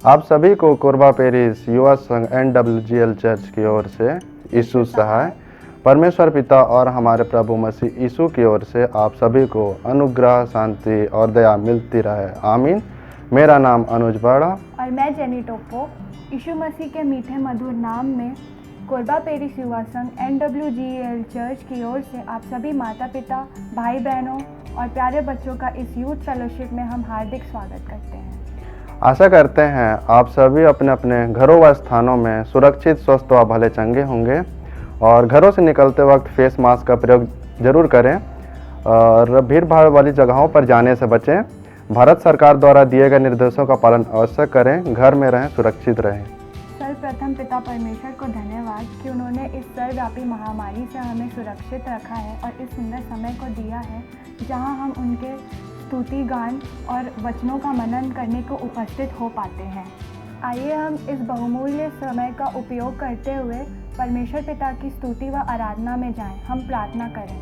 आप सभी को कोरबा पेरिस युवा संघ NWGL चर्च की ओर से यीशु सहाय परमेश्वर पिता और हमारे प्रभु मसीह यीशु की ओर से आप सभी को अनुग्रह, शांति और दया मिलती रहे। आमीन। मेरा नाम अनुज बाड़ा और मैं जेनी टोप्पो। यीशु मसीह के मीठे मधुर नाम में कोरबा पेरिस युवा संघ NWGL चर्च की ओर से आप सभी माता पिता, भाई बहनों और प्यारे बच्चों का इस यूथ फेलोशिप में हम हार्दिक स्वागत करते हैं। आशा करते हैं आप सभी अपने अपने घरों व स्थानों में सुरक्षित, स्वस्थ व भले चंगे होंगे और घरों से निकलते वक्त फेस मास्क का प्रयोग जरूर करें और भीड़ भाड़ वाली जगहों पर जाने से बचें। भारत सरकार द्वारा दिए गए निर्देशों का पालन अवश्य करें। घर में रहें, सुरक्षित रहें। सर्वप्रथम पिता परमेश्वर को धन्यवाद कि उन्होंने इस सर्वव्यापी महामारी से हमें सुरक्षित रखा है और इस सुंदर समय को दिया है जहां हम उनके स्तुति गान और वचनों का मनन करने को उपस्थित हो पाते हैं। आइए हम इस बहुमूल्य समय का उपयोग करते हुए परमेश्वर पिता की स्तुति व आराधना में जाएं। हम प्रार्थना करें।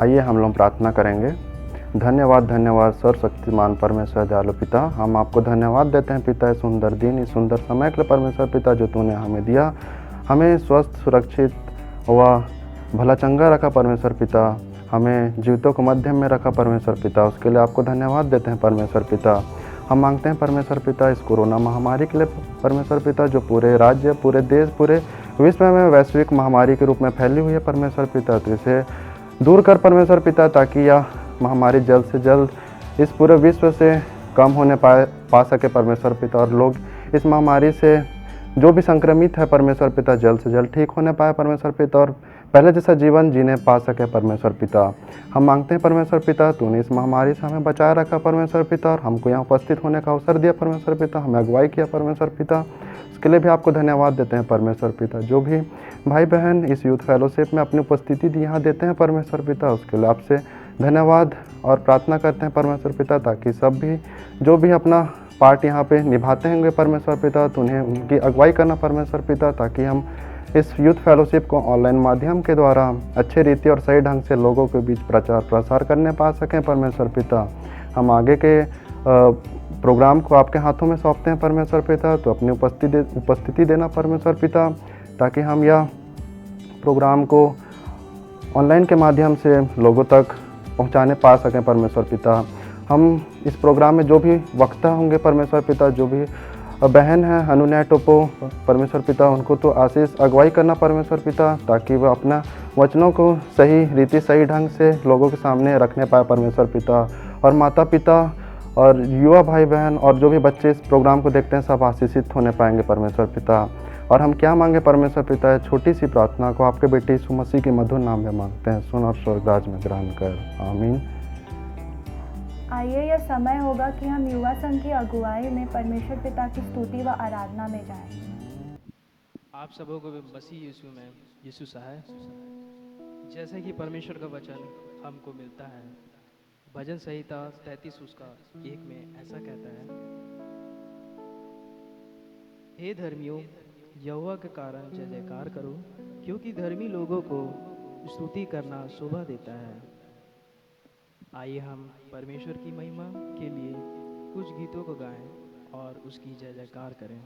आइए हम लोग प्रार्थना करेंगे। धन्यवाद सर्वशक्तिमान परमेश्वर दयालु पिता, हम आपको धन्यवाद देते हैं पिता, इस सुंदर दिन, इस सुंदर समय के लिए परमेश्वर पिता जो तूने हमें दिया, हमें स्वस्थ, सुरक्षित व भला चंगा रखा परमेश्वर पिता, हमें जीवितों को मध्यम में रखा परमेश्वर पिता, उसके लिए आपको धन्यवाद देते हैं परमेश्वर पिता। हम मांगते हैं परमेश्वर पिता इस कोरोना महामारी के लिए परमेश्वर पिता जो पूरे राज्य, पूरे देश, पूरे विश्व में वैश्विक महामारी के रूप में फैली हुई है परमेश्वर पिता, तो इसे दूर कर परमेश्वर पिता ताकि यह महामारी जल्द से जल्द इस पूरे विश्व से कम होने पा सके परमेश्वर पिता, और लोग इस महामारी से जो भी संक्रमित है परमेश्वर पिता जल्द से जल्द ठीक होने पाए परमेश्वर पिता और पहले जैसा जीवन जीने पा सके परमेश्वर पिता। हम मांगते हैं परमेश्वर पिता तूने इस महामारी से हमें बचाए रखा परमेश्वर पिता और हमको यहाँ उपस्थित होने का अवसर दिया परमेश्वर पिता, हमें अगुवाई किया परमेश्वर पिता, उसके लिए भी आपको धन्यवाद देते हैं परमेश्वर पिता। जो भी भाई बहन इस यूथ फेलोशिप में अपनी उपस्थिति यहाँ देते हैं परमेश्वर पिता, उसके लिए आपसे धन्यवाद और प्रार्थना करते हैं परमेश्वर पिता ताकि सब भी जो भी अपना पार्ट यहाँ पे निभाते होंगे परमेश्वर पिता, तो उन्हें उनकी अगुवाई करना परमेश्वर पिता ताकि हम इस यूथ फेलोशिप को ऑनलाइन माध्यम के द्वारा अच्छे रीति और सही ढंग से लोगों के बीच प्रचार प्रसार करने पा सकें परमेश्वर पिता। हम आगे के प्रोग्राम को आपके हाथों में सौंपते हैं परमेश्वर पिता, तो अपनी उपस्थिति देना परमेश्वर पिता ताकि हम यह प्रोग्राम को ऑनलाइन के माध्यम से लोगों तक पहुंचाने पा सकें परमेश्वर पिता। हम इस प्रोग्राम में जो भी वक्ता होंगे परमेश्वर पिता, जो भी बहन है अनुन्या टोप्पो परमेश्वर पिता, उनको तो आशीष अगुवाई करना परमेश्वर पिता ताकि वह अपना वचनों को सही रीति सही ढंग से लोगों के सामने रखने पाए परमेश्वर पिता, और माता पिता और युवा भाई बहन और जो भी बच्चे इस प्रोग्राम को देखते हैं सब आशीषित होने पाएंगे परमेश्वर पिता। और हम क्या मांगे परमेश्वर पिता, छोटी सी प्रार्थना को आपके बेटे यीशु मसीह के मधुर नाम में मांगते हैं, सुन और स्वर्गराज में ग्रहण कर। आमीन। आइए यह समय होगा कि हम युवा संघ की अगुवाई में परमेश्वर पिता की स्तुति व आराधना में जाएं। आप सबों को मसीह यीशु में यीशु सहाय, जैसे कि परमेश्वर का वचन हमको मिलता है, भजन संहिता 33 उसका 1 में ऐसा कहता है, हे धर्मियों यहोवा के कारण जय जयकार करो, क्योंकि धर्मी लोगों को स्तुति करना शोभा देता है। आइए हम परमेश्वर की महिमा के लिए कुछ गीतों को गाएं और उसकी जय जयकार करें।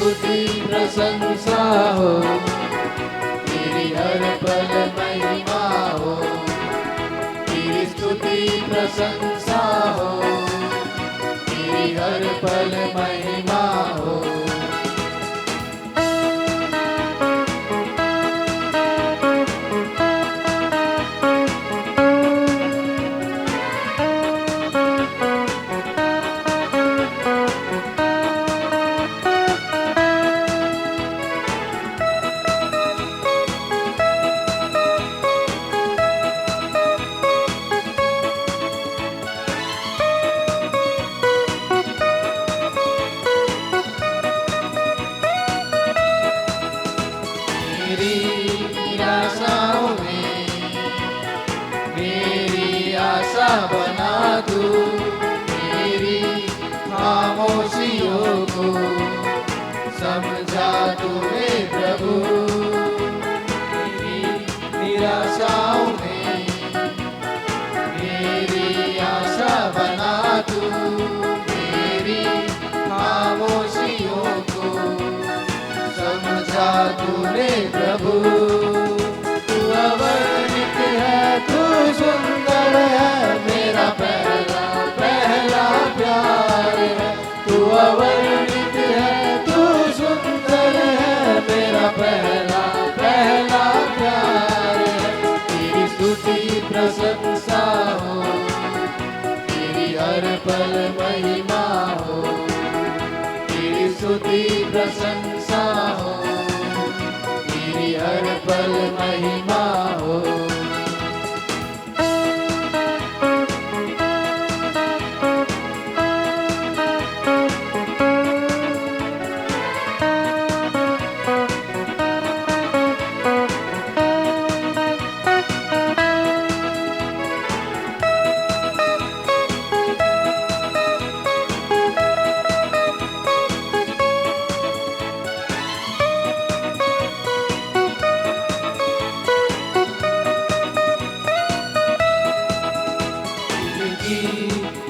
स्तुति प्रशंसा हो, तेरी हर पल महिमा हो, तेरी स्तुति प्रशंसा हो, तेरी हर पल महिमा हो। मेरी निराशाओं में मेरी आशा बना तू, मेरी खामोशियों को समझा तू हे प्रभु। मेरी निराशाओं में मेरी आशा बना तू, मेरी खामोशियों को समझा तूने प्रभु। तू अवर्णित है, तू सुंदर है, मेरा पहला पहला प्यार है। तू अवर्णित है, तू सुंदर है, मेरा पहला पहला प्यार है। तेरी स्तुति प्रशंसा हो, तेरी हर पल महिमा हो, तेरी स्तुति प्रशंसा हो, तेरी हर पल महिमा हो।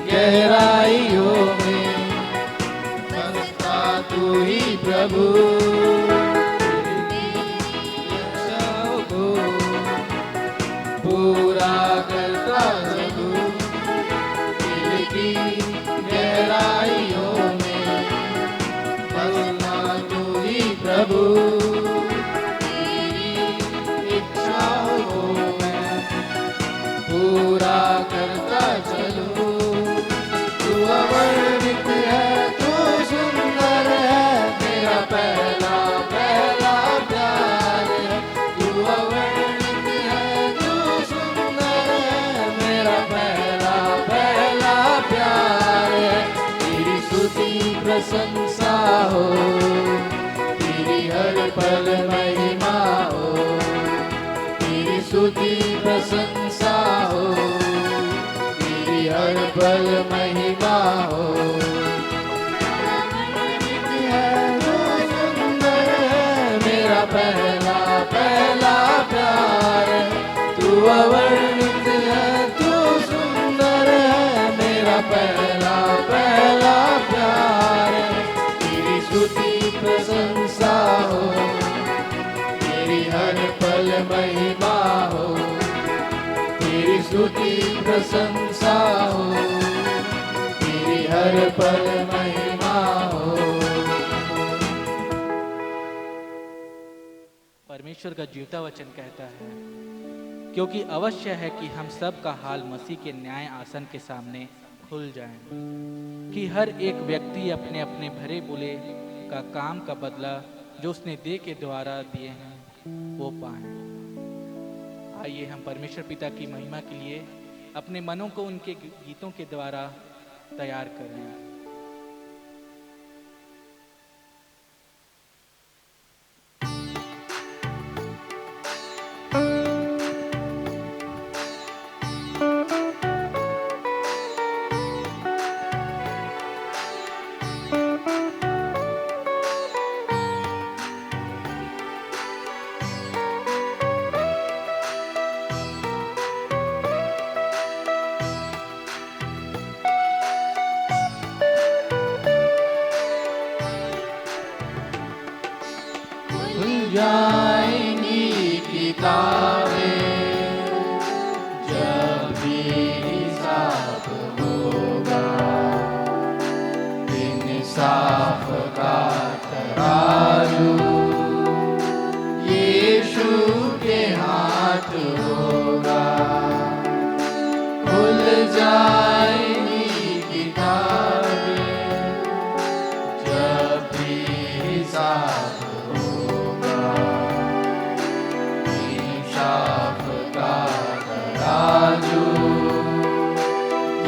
गहराइयों में बसता तू ही प्रभु। इच्छाओं को पूरा करता चलू, दिल की गहराइयों में बसता तू ही प्रभु। तेरी इच्छाओं को मैं पूरा करता चलूं। तू अवर्णित है, तू सुंदर है, मेरा पहला पहला प्यार है। तू अवर्णित है, तू सुंदर है, मेरा पहला पहला प्यार है। तेरी स्तुति प्रशंसा हो, तेरी हर पल महिमा हो, तेरी स्तुति प्रशंसा हो, तेरी हर पल महिमा हो। सुंदर है, मेरा पहला पहला प्यार है। तू अवर्णित है, तू सुंदर है, मेरा पहला पहला प्यार है। तेरी स्तुति प्रशंसा हो, तेरी हर पल महिमा हो, तेरी स्तुति प्रशंसा हो, तेरी हर पल महिमा हो। परमेश्वर का जीवता वचन कहता है, क्योंकि अवश्य है कि हम सब का हाल मसीह के न्याय आसन के सामने खुल जाए, कि हर एक व्यक्ति अपने अपने भरे बुले का काम का बदला जो उसने दे के द्वारा दिए हैं वो पाए। आइए हम परमेश्वर पिता की महिमा के लिए अपने मनों को उनके गीतों के द्वारा तैयार करें। खुल जाएंगी किताबें, जब भी हिसाब होगा, इंसाफ का तराजू यीशु के हाथ होगा। खुल जाएंगी किताबें, जब भी हिसाब होगा, इंसाफ का तराजू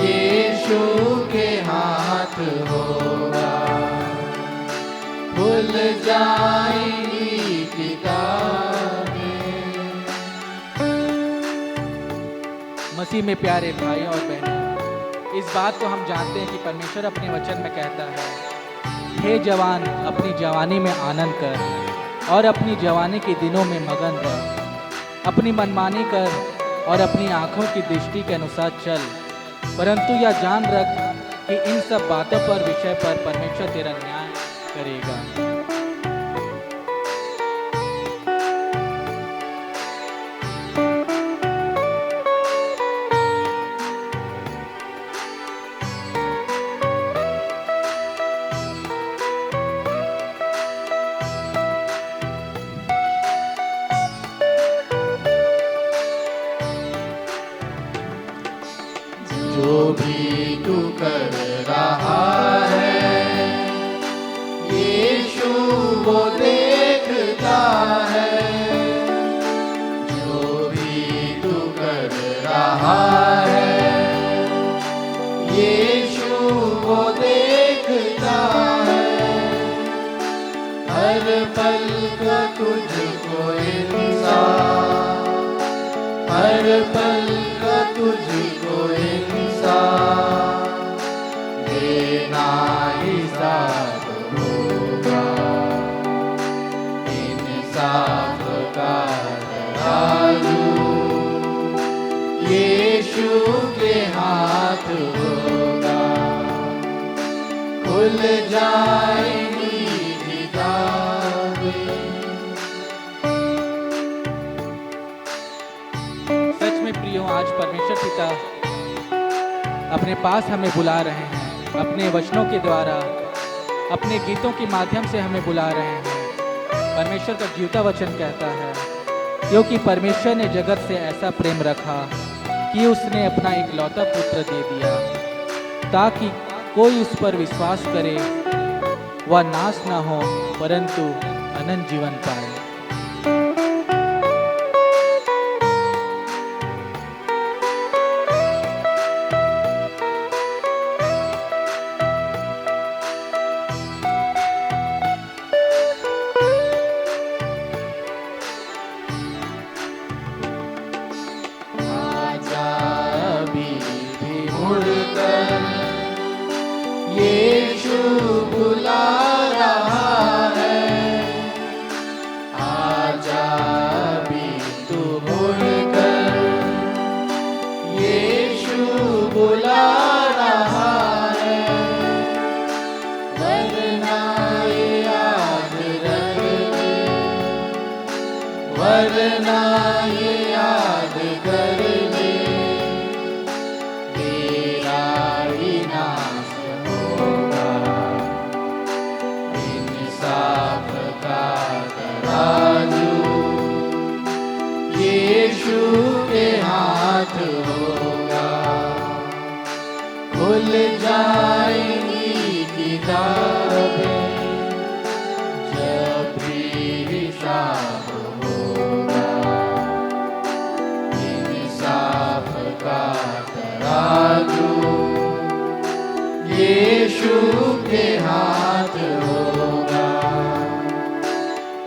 यीशु के हाथ होगा। खुल जाएंगी किताबें। मसीह में प्यारे भाई और बहनें, इस बात को हम जानते हैं कि परमेश्वर अपने वचन में कहता है, हे जवान अपनी जवानी में आनंद कर और अपनी जवानी के दिनों में मगन रह, अपनी मनमानी कर और अपनी आँखों की दृष्टि के अनुसार चल, परंतु यह जान रख कि इन सब बातों पर विषय पर परमेश्वर तेरा न्याय करेगा। जो भी तू कर रहा है, यीशु वो देखता है। जो भी तू कर रहा है, यीशु वो देखता है। हर पल का तुझको इंसान, हर पल का तुझको इंसान देना हिसाब होगा। इंसाफ का तराजू यीशु के हाथ होगा। खुल जाएंगी किताबें। सच में प्रियो, आज परमेश्वर पिता अपने पास हमें बुला रहे हैं, अपने वचनों के द्वारा, अपने गीतों के माध्यम से हमें बुला रहे हैं। परमेश्वर का जीवता वचन कहता है, क्योंकि परमेश्वर ने जगत से ऐसा प्रेम रखा कि उसने अपना इकलौता पुत्र दे दिया, ताकि कोई उस पर विश्वास करे वह नाश न हो परंतु अनंत जीवन पाए। यीशु बुला रहा है, आजा भी तू मुड़कर। यीशु बुला रहा है, वरना ये याद रख ले, वरना ये याद कर ले, तेरा ही नाश होगा। इंसाफ का तराजू यीशु के हाथ होगा। खुल जाएंगी किताबें, जब भी हिसाब होगा। इंसाफ का तराजू यीशु के हाथ होगा।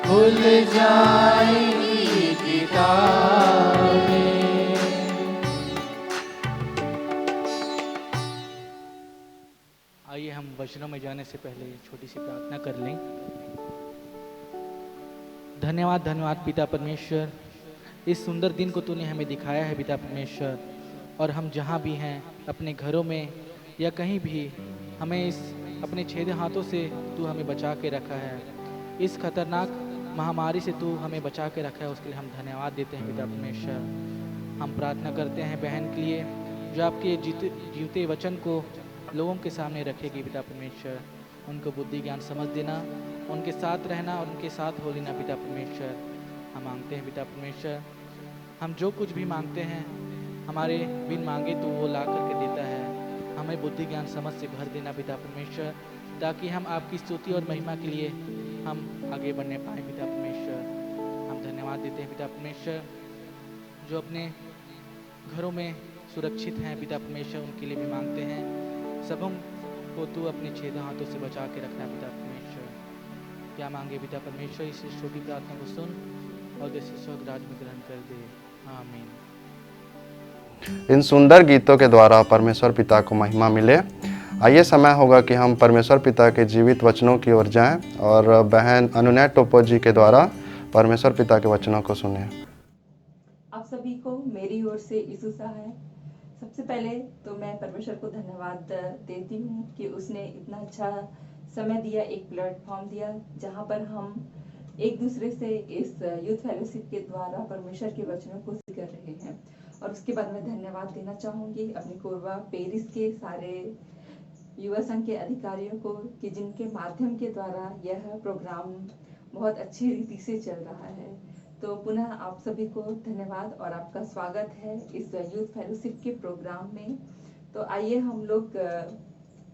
खुल जाएंगी किताबें। आइए हम वचनों में जाने से पहले छोटी सी प्रार्थना कर लें। धन्यवाद धन्यवाद पिता परमेश्वर, इस सुंदर दिन को तूने हमें दिखाया है पिता परमेश्वर, और हम जहाँ भी हैं अपने घरों में या कहीं भी, हमें इस अपने छेदे हाथों से तू हमें बचा के रखा है। इस खतरनाक महामारी से तू हमें बचा के रखा है, उसके लिए हम धन्यवाद देते हैं पिता परमेश्वर। हम प्रार्थना करते हैं बहन के लिए जो आपके जीवते वचन को लोगों के सामने रखेगी पिता परमेश्वर। उनको बुद्धि ज्ञान समझ देना, उनके साथ रहना और उनके साथ हो लेना पिता परमेश्वर। हम मांगते हैं पिता परमेश्वर, हम जो कुछ भी मांगते हैं हमारे बिन मांगे तो वो ला करके देता है। हमें बुद्धि ज्ञान समझ से भर देना पिता परमेश्वर, ताकि हम आपकी स्तुति और महिमा के लिए हम आगे बढ़ने पाएँ पिता परमेश्वर। हम धन्यवाद देते हैं पिता परमेश्वर जो अपने घरों में सुरक्षित हैं पिता परमेश्वर, उनके लिए भी मांगते हैं। सबों को तू अपने छेद हाथों से बचा के रखना पिता परमेश्वर। क्या मांगे पिता परमेश्वर, इस छोटी प्रार्थना को सुन और जैसे स्वर्ग राज में ग्रहण कर दे। आमीन। इन सुंदर गीतों के द्वारा परमेश्वर पिता को महिमा मिले। आइए समय होगा कि हम परमेश्वर पिता के जीवित वचनों की ओर जाएं और बहन अनुनय टोपो जी के द्वारा परमेश्वर पिता के वचनों को सुनें। आप सभी को मेरी ओर से यीशु सा है। सबसे पहले तो मैं परमेश्वर को धन्यवाद देती हूँ कि उसने इतना अच्छा समय दिया, एक प्लेटफॉर्म दिया जहाँ पर हम एक दूसरे से इस यूथ फेलोशिप के द्वारा परमेश्वर के वचनों को सीख कर रहे हैं। और उसके बाद मैं धन्यवाद देना चाहूँगी अपनी कोरबा पेरिस के सारे युवा संघ के अधिकारियों को कि जिनके माध्यम के द्वारा यह प्रोग्राम बहुत अच्छी रीति से चल रहा है। तो पुनः आप सभी को धन्यवाद और आपका स्वागत है इस यूथ फेलोशिप के प्रोग्राम में। तो आइए हम लोग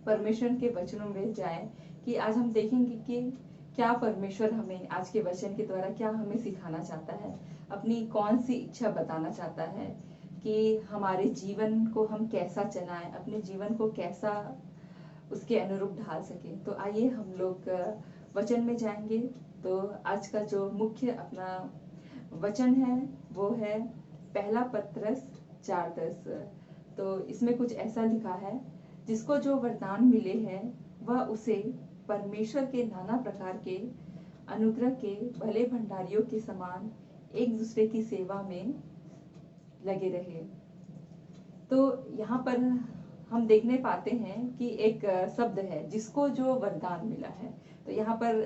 परमेश्वर के वचनों में जाएं कि आज हम देखेंगे कि क्या परमेश्वर हमें आज के वचन के द्वारा क्या हमें सिखाना चाहता है, अपनी कौन सी इच्छा बताना चाहता है कि हमारे जीवन को हम कैसा चलाएं, अपने जीवन को कैसा उसके अनुरूप ढाल सके। तो आइए हम लोग वचन में जाएंगे। तो आज का जो मुख्य अपना वचन है वो है पहला पत्रस 4:10। तो इसमें कुछ ऐसा लिखा है, जिसको जो वरदान मिले हैं वह उसे परमेश्वर के नाना प्रकार के अनुग्रह के भले भंडारियों के समान एक दूसरे की सेवा में लगे रहे। तो यहाँ पर हम देखने पाते हैं कि एक शब्द है जिसको जो वरदान मिला है। तो यहाँ पर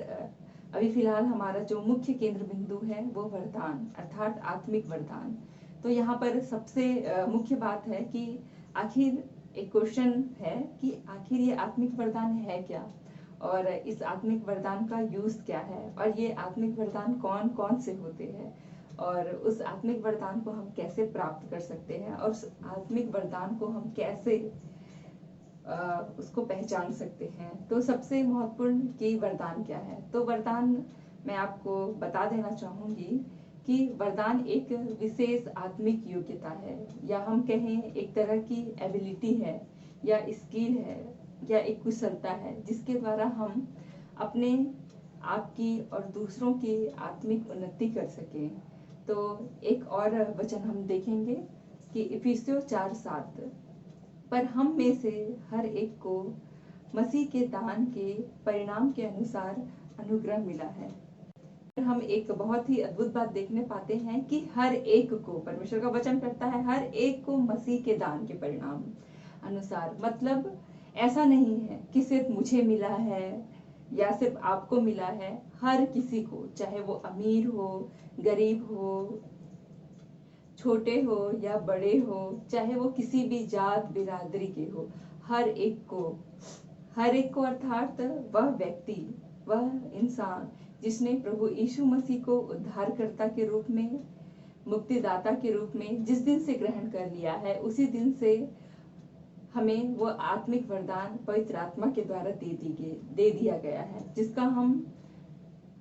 अभी फिलहाल हमारा जो मुख्य केंद्र बिंदु है वो वरदान अर्थात आत्मिक वरदान। तो यहाँ पर सबसे मुख्य बात है कि आखिर एक क्वेश्चन है कि आखिर ये आत्मिक वरदान है क्या, और इस आत्मिक वरदान का यूज क्या है, और ये आत्मिक वरदान कौन कौन से होते हैं, और उस आत्मिक वरदान को हम कैसे प्राप्त कर सकते हैं, और उस आत्मिक वरदान को हम कैसे उसको पहचान सकते हैं। तो सबसे महत्वपूर्ण कि वरदान क्या है। तो वरदान मैं आपको बता देना चाहूंगी कि वरदान एक विशेष आत्मिक योग्यता है, या हम कहें एक तरह की एबिलिटी है, या स्किल है, या एक कुशलता है जिसके द्वारा हम अपने आप की और दूसरों की आत्मिक उन्नति कर सकें। तो एक और वचन हम देखेंगे कि इफिसियों 4:7, पर हम में से हर एक को मसीह के दान के परिणाम के अनुसार अनुग्रह मिला है। हम एक बहुत ही अद्भुत बात देखने पाते हैं कि हर एक को, परमेश्वर का वचन कहता है हर एक को मसीह के दान के परिणाम अनुसार। मतलब ऐसा नहीं है कि सिर्फ मुझे मिला है या सिर्फ आपको मिला है, हर किसी को, चाहे वो अमीर हो, गरीब हो, छोटे हो या बड़े हो, चाहे वो किसी भी जात बिरादरी के हो, हर एक को अर्थात वह व्यक्ति, वह इंसान जिसने प्रभु यीशु मसीह को उद्धारकर्ता के रूप में, मुक्तिदाता के रूप में जिस दिन से ग्रहण कर लिया है, उसी दिन से हमें वो आत्मिक वरदान पवित्र आत्मा के द्वारा दे दिया गया है, जिसका हम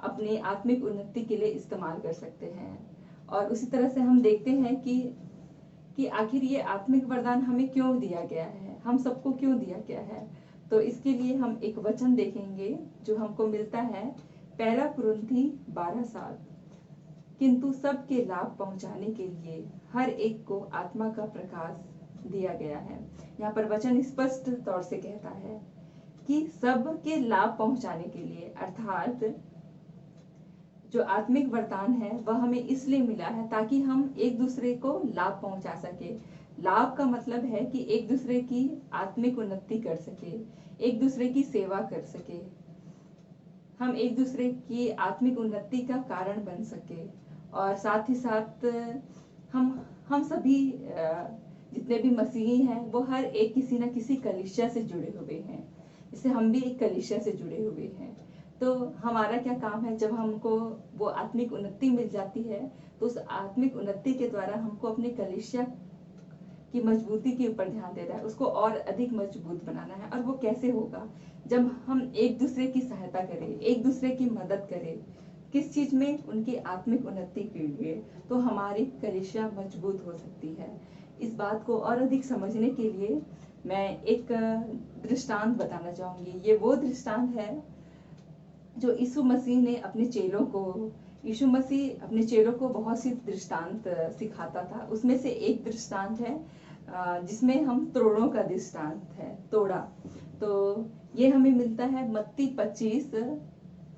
अपनी आत्मिक उन्नति के लिए इस्तेमाल कर सकते हैं। और उसी तरह से हम देखते हैं कि आखिर ये आत्मिक वरदान हमें क्यों दिया गया है, हम सबको क्यों दिया गया है। तो इसके लिए हम एक वचन देखेंगे जो हमको मिलता है 1 कुरिन्थी 12:7, किंतु सबके लाभ पहुंचाने के लिए हर एक को आत्मा का प्रकाश दिया गया है। यहाँ पर वचन स्पष्ट तौर से कहता है कि सबके लाभ पहुंचाने के लिए, अर्थात जो आत्मिक वरदान है वह हमें इसलिए मिला है ताकि हम एक दूसरे को लाभ पहुंचा सके। लाभ का मतलब है कि एक दूसरे की आत्मिक उन्नति कर सके, एक दूसरे की सेवा कर सके। हम एक दूसरे की आत्मिक उन्नति का कारण बन सके, और साथ ही साथ हम सभी जितने भी मसीही हैं वो हर एक किसी न किसी कलीसिया से जुड़े हुए हैं। इससे हम भी एक कलीसिया से जुड़े हुए हैं। तो हमारा क्या काम है, जब हमको वो आत्मिक उन्नति मिल जाती है तो उस आत्मिक उन्नति के द्वारा हमको अपने कलीसिया की मजबूती के ऊपर ध्यान देना है, उसको और अधिक मजबूत बनाना है। और वो कैसे होगा, जब हम एक दूसरे की सहायता करें, एक दूसरे की मदद करें, किस चीज में, उनकी आत्मिक उन्नति के लिए, तो हमारी कलीसिया मजबूत हो सकती है। इस बात को और अधिक समझने के लिए मैं एक दृष्टांत बताना चाहूंगी। ये वो दृष्टांत है जो यीशु मसीह ने अपने चेलों को, यीशु मसीह अपने चेलों को बहुत सी दृष्टांत सिखाता था। उसमें से एक दृष्टांत है जिसमें हम तोड़ों का दृष्टांत है, तोड़ा। तो ये हमें मिलता है मत्ती 25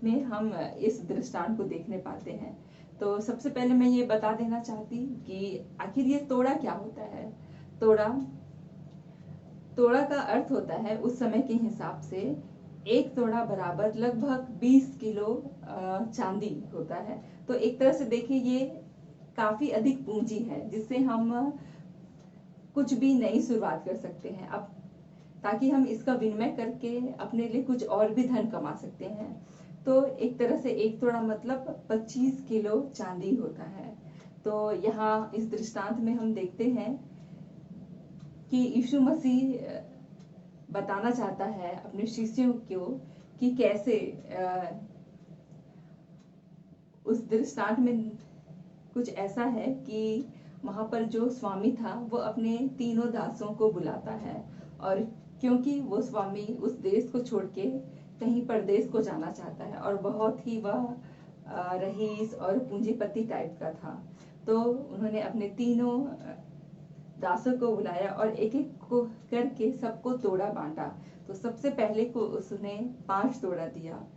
में, हम इस दृष्टांत को देखने पाते हैं। तो सबसे पहले मैं ये बता देना चाहती कि आखिर ये तोड़ा क्या होता है। तोड़ा का अर्थ होता है उस समय के हिसाब से एक तोड़ा बराबर लगभग 20 किलो चांदी होता है। तो एक तरह से देखिए ये काफी अधिक पूंजी है जिससे हम कुछ भी नई शुरुआत कर सकते हैं, अब ताकि हम इसका विनिमय करके अपने लिए कुछ और भी धन कमा सकते हैं। तो एक तरह से एक तोड़ा मतलब 25 किलो चांदी होता है। तो यहाँ इस दृष्टांत में हम देखते हैं कि यीशु मसीह बताना चाहता है अपने शिष्यों को कि कैसे उस दृष्टांत में कुछ ऐसा है कि वहां पर जो स्वामी था वो अपने तीनों दासों को बुलाता है, और क्योंकि वो स्वामी उस देश को छोड़ के कहीं परदेश को जाना चाहता है और बहुत ही वह रईस और पूंजीपति टाइप का था, तो उन्होंने अपने तीनों दासों को बुलाया और एक एक को करके सबको तोड़ा बांटा। तो सबसे पहले को उसने 5 तोड़ा दिया,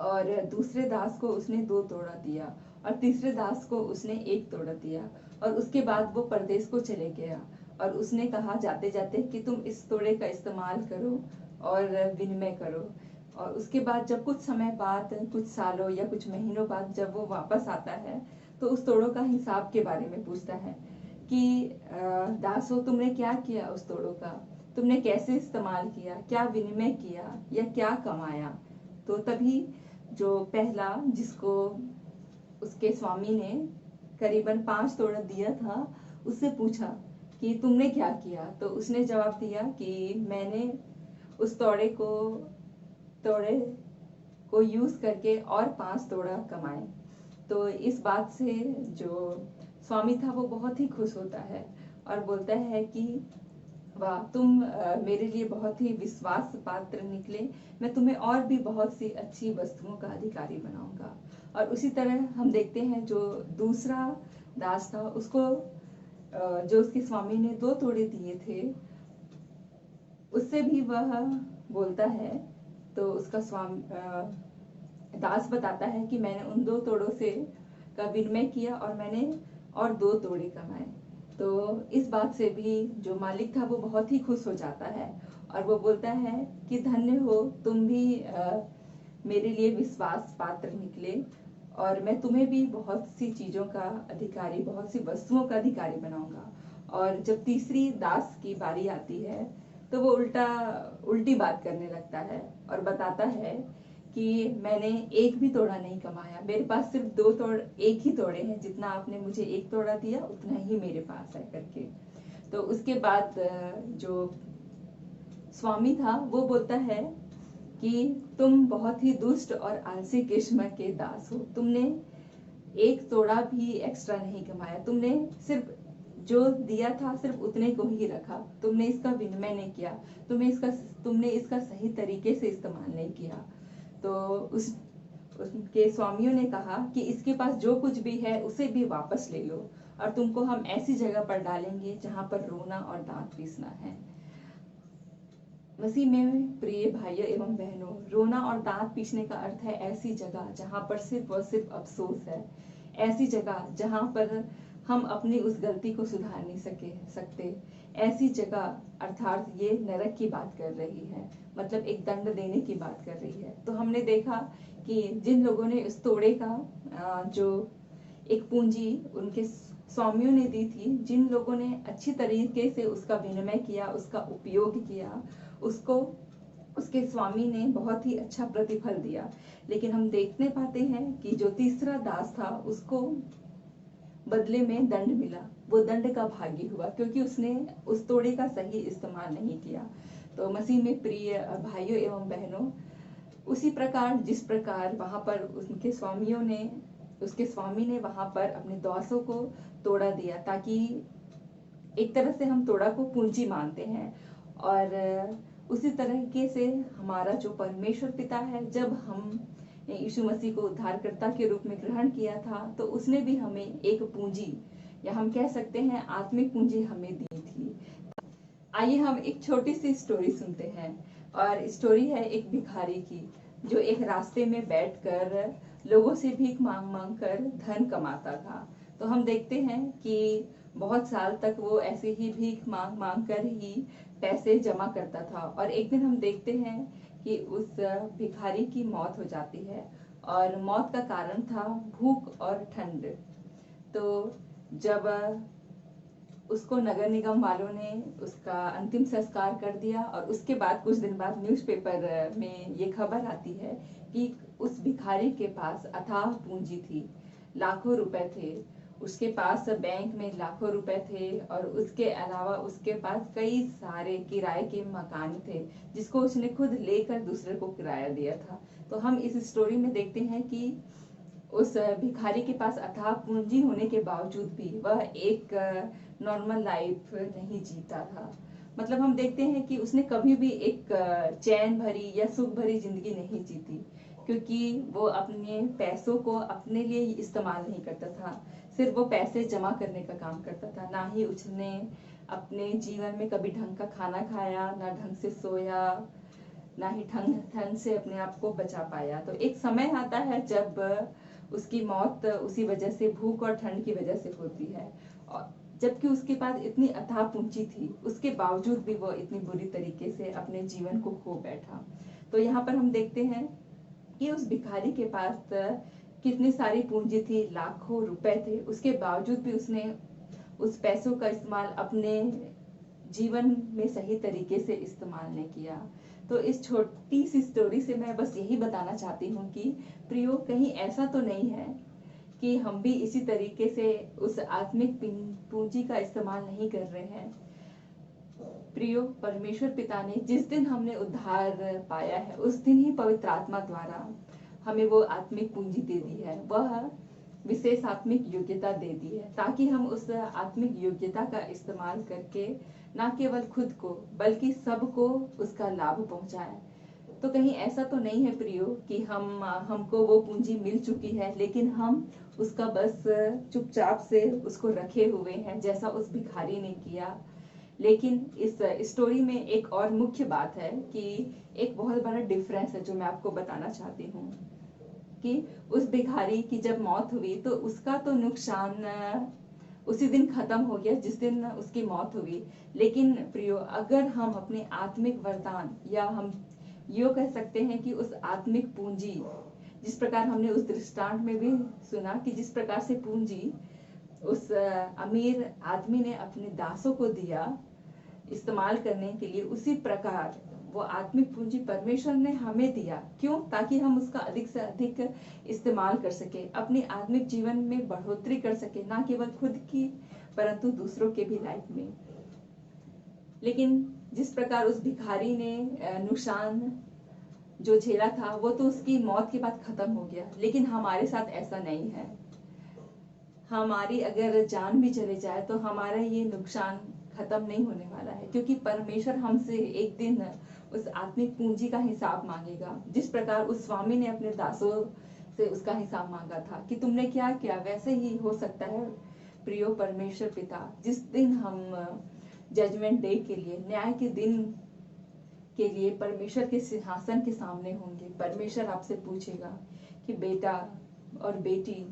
और दूसरे दास को उसने 2 तोड़ा दिया, और तीसरे दास को उसने 1 तोड़ा दिया। और उसके बाद वो परदेश को चले गया, और उसने कहा जाते जाते कि तुम इस तोड़े का इस्तेमाल करो और विनिमय करो। और उसके बाद जब कुछ समय बाद, कुछ सालों या कुछ महीनों बाद जब वो वापस आता है तो उस तोड़ों का हिसाब के बारे में पूछता है कि दासो तुमने क्या किया, उस तोड़ों का तुमने कैसे इस्तेमाल किया, क्या विनिमय किया या क्या कमाया। तो तभी जो पहला, जिसको उसके स्वामी ने करीबन 5 तोड़ा दिया था, उससे पूछा कि तुमने क्या किया। तो उसने जवाब दिया कि मैंने उस तोड़े को यूज करके और 5 तोड़ा कमाए। तो इस बात से जो स्वामी था वो बहुत ही खुश होता है और बोलता है कि वाह, तुम मेरे लिए बहुत ही विश्वास पात्र निकले, मैं तुम्हें और भी बहुत सी अच्छी वस्तुओं का अधिकारी बनाऊंगा। और उसी तरह हम देखते हैं जो दूसरा दास था, उसको जो उसके स्वामी ने 2 तोड़े दिए थे, उससे भी वह बोलता है। तो उसका दास बताता है कि मैंने उन 2 तोड़ों से का विनिमय किया और मैंने और 2 तोड़े कमाए। तो इस बात से भी जो मालिक था वो बहुत ही खुश हो जाता है और वो बोलता है कि धन्य हो, तुम भी मेरे लिए विश्वास पात्र निकले और मैं तुम्हें भी बहुत सी चीजों का अधिकारी, बहुत सी वस्तुओं का अधिकारी बनाऊंगा। और जब तीसरी दास की बारी आती है तो वो उल्टी बात करने लगता है और बताता है कि मैंने 1 भी तोड़ा नहीं कमाया, मेरे पास सिर्फ 1 ही तोड़े हैं, जितना आपने मुझे 1 तोड़ा दिया उतना ही मेरे पास है करके। तो उसके बाद जो स्वामी था वो बोलता है कि तुम बहुत ही दुष्ट और आलसी किस्म के दास हो, तुमने 1 तोड़ा भी एक्स्ट्रा नहीं कमाया, तुमने सिर्फ जो दिया था सिर्फ उतने को ही रखा, तुमने इसका विनिमय नहीं किया, तुमने इसका सही तरीके से इस्तेमाल नहीं किया। तो उसके स्वामियों ने कहा कि इसके पास जो कुछ भी है उसे भी वापस ले लो और तुमको हम ऐसी जगह पर डालेंगे जहां पर रोना और दांत पीसना है। मसीह में प्रिय भाइयों एवं बहनों, रोना और दांत पीसने का अर्थ है ऐसी जगह जहां पर सिर्फ और सिर्फ अफसोस है, ऐसी जगह जहां पर हम अपनी उस गलती को सुधार नहीं सकते, ऐसी जगह, अर्थात ये नरक की बात कर रही है, मतलब एक दंड देने की बात कर रही है। तो हमने देखा कि जिन लोगों ने उस तोड़े का जो एक पूंजी उनके स्वामियों ने दी थी, जिन लोगों ने अच्छी तरीके से उसका विनिमय किया, उसका उपयोग किया, उसको उसके स्वामी ने बहुत ही अच्छा प्रतिफल दिया। लेकिन हम देखने पाते हैं कि जो तीसरा दास था उसको बदले में दंड मिला। वो दंड का भागी हुआ क्योंकि उसने उस तोड़े का सही इस्तेमाल नहीं किया। तो मसीह में प्रिय भाइयों एवं बहनों, उसी प्रकार जिस प्रकार वहां पर उसके स्वामी ने वहां पर अपने दासों को तोड़ा दिया, ताकि एक तरह से हम तोड़ा को पूंजी मानते हैं, और उसी तरीके से हमारा जो परमेश्वर पिता है, जब हम यीशु मसीह को उद्धारकर्ता के रूप में ग्रहण किया था, तो उसने भी हमें एक पूंजी, या हम कह सकते हैं आत्मिक पूंजी हमें दी थी। आइए हम एक छोटी सी स्टोरी सुनते हैं, और स्टोरी है एक भिखारी की, जो एक रास्ते में बैठकर लोगों से भीख मांग मांग कर धन कमाता था। तो हम देखते हैं कि बहुत साल तक वो ऐसे ही भीख मांग मांग कर ही पैसे जमा करता था, और एक दिन हम देखते हैं कि उस भिखारी की मौत हो जाती है, और मौत का कारण था भूख और ठंड। तो जब उसको नगर निगम वालों ने उसका अंतिम संस्कार कर दिया, और उसके बाद कुछ दिन बाद न्यूज़पेपर में ये खबर आती है कि उस भिखारी के पास अथाह पूंजी थी, लाखों रुपए थे, उसके पास बैंक में लाखों रुपए थे, और उसके अलावा उसके पास कई सारे किराए के मकान थे, जिसको उसने खुद लेकर दूसरे को किराया दिया था। तो हम इस स्टोरी में देखते हैं कि उस भिखारी के पास अथाह पूंजी होने के बावजूद भी वह एक नॉर्मल लाइफ नहीं जीता था। मतलब हम देखते हैं कि उसने कभी भी एक चैन भरी या सुख भरी जिंदगी नहीं जीती, क्योंकि वो अपने पैसों को अपने लिए इस्तेमाल नहीं करता था, सिर्फ वो पैसे जमा करने का काम करता था। ना ही उसने अपने जीवन में कभी ढंग का खाना खाया, ना ढंग से सोया, ना ही ढंग से अपने आप को बचा पाया। तो एक समय आता है जब उसकी मौत उसी वजह से, भूख और ठंड की वजह से होती है, और जबकि उसके पास इतनी अथाह पूंजी थी, उसके बावजूद भी वो इतनी बुरी तरीके से अपने जीवन को खो बैठा। तो यहाँ पर हम देखते हैं कि उस भिखारी के पास कितनी सारी पूंजी थी, लाखों रुपए थे, उसके बावजूद भी उसने उस पैसों का इस्तेमाल अपने जीवन में सही तरीके से इस्तेमाल नहीं किया। तो इस छोटी सी स्टोरी से मैं बस यही बताना चाहती हूँ कि प्रियो, कहीं ऐसा तो नहीं है कि हम भी इसी तरीके से उस आत्मिक पूंजी का इस्तेमाल नहीं कर रहे हैं। प्रियो, परमेश्वर पिता ने जिस दिन हमने उद्धार पाया है, उस दिन ही पवित्र आत्मा द्वारा हमें वो आत्मिक पूंजी दे दी है, वह विशेष आत्मिक योग्यता दे दी है, ताकि हम उस आत्मिक योग्यता का इस्तेमाल करके न केवल खुद को बल्कि सबको उसका लाभ पहुंचाएं। तो कहीं ऐसा तो नहीं है प्रियो कि हमको वो पूंजी मिल चुकी है, लेकिन हम उसका बस चुपचाप से उसको रखे हुए हैं, जैसा उस भिखारी ने किया। लेकिन इस स्टोरी में एक और मुख्य बात है कि एक बहुत बड़ा डिफरेंस है जो मैं आपको बताना चाहती हूँ, कि उस भिखारी की जब मौत हुई तो उसका तो नुकसान उसी दिन खत्म हो गया जिस दिन उसकी मौत हुई। लेकिन प्रियो, अगर हम अपने आत्मिक वरदान, या हम यो कह सकते हैं कि उस आत्मिक पूंजी, जिस प्रकार हमने उस दृष्टांत में भी सुना कि जिस प्रकार से पूंजी उस अमीर आदमी ने अपने दासों को दिया इस्तेमाल करने के लिए, उसी प्रकार वो आत्मिक पूंजी परमेश्वर ने हमें दिया। क्यों? ताकि हम उसका अधिक से अधिक इस्तेमाल कर सके, अपने आत्मिक जीवन में बढ़ोतरी कर सके, ना केवल खुद की परंतु दूसरों के भी लाइफ में। लेकिन जिस प्रकार उस भिखारी ने नुकसान जो झेला था, वो तो उसकी मौत के बाद खत्म हो गया, लेकिन हमारे साथ ऐसा नहीं है। हमारी अगर जान भी चले जाए तो हमारा ये नुकसान खत्म नहीं होने वाला है, क्योंकि परमेश्वर हमसे एक दिन उस आत्मिक पूंजी का हिसाब मांगेगा। जिस प्रकार उस स्वामी ने अपने दासों से उसका हिसाब मांगा था कि तुमने क्या किया, वैसे ही हो सकता है प्रियो परमेश्वर पिता, जिस दिन हम जजमेंट डे के लिए, न्याय के दिन के लिए परमेश्वर के सिंहासन के सामने होंगे, परमेश्वर आपसे पूछेगा कि बेटा और बेटी,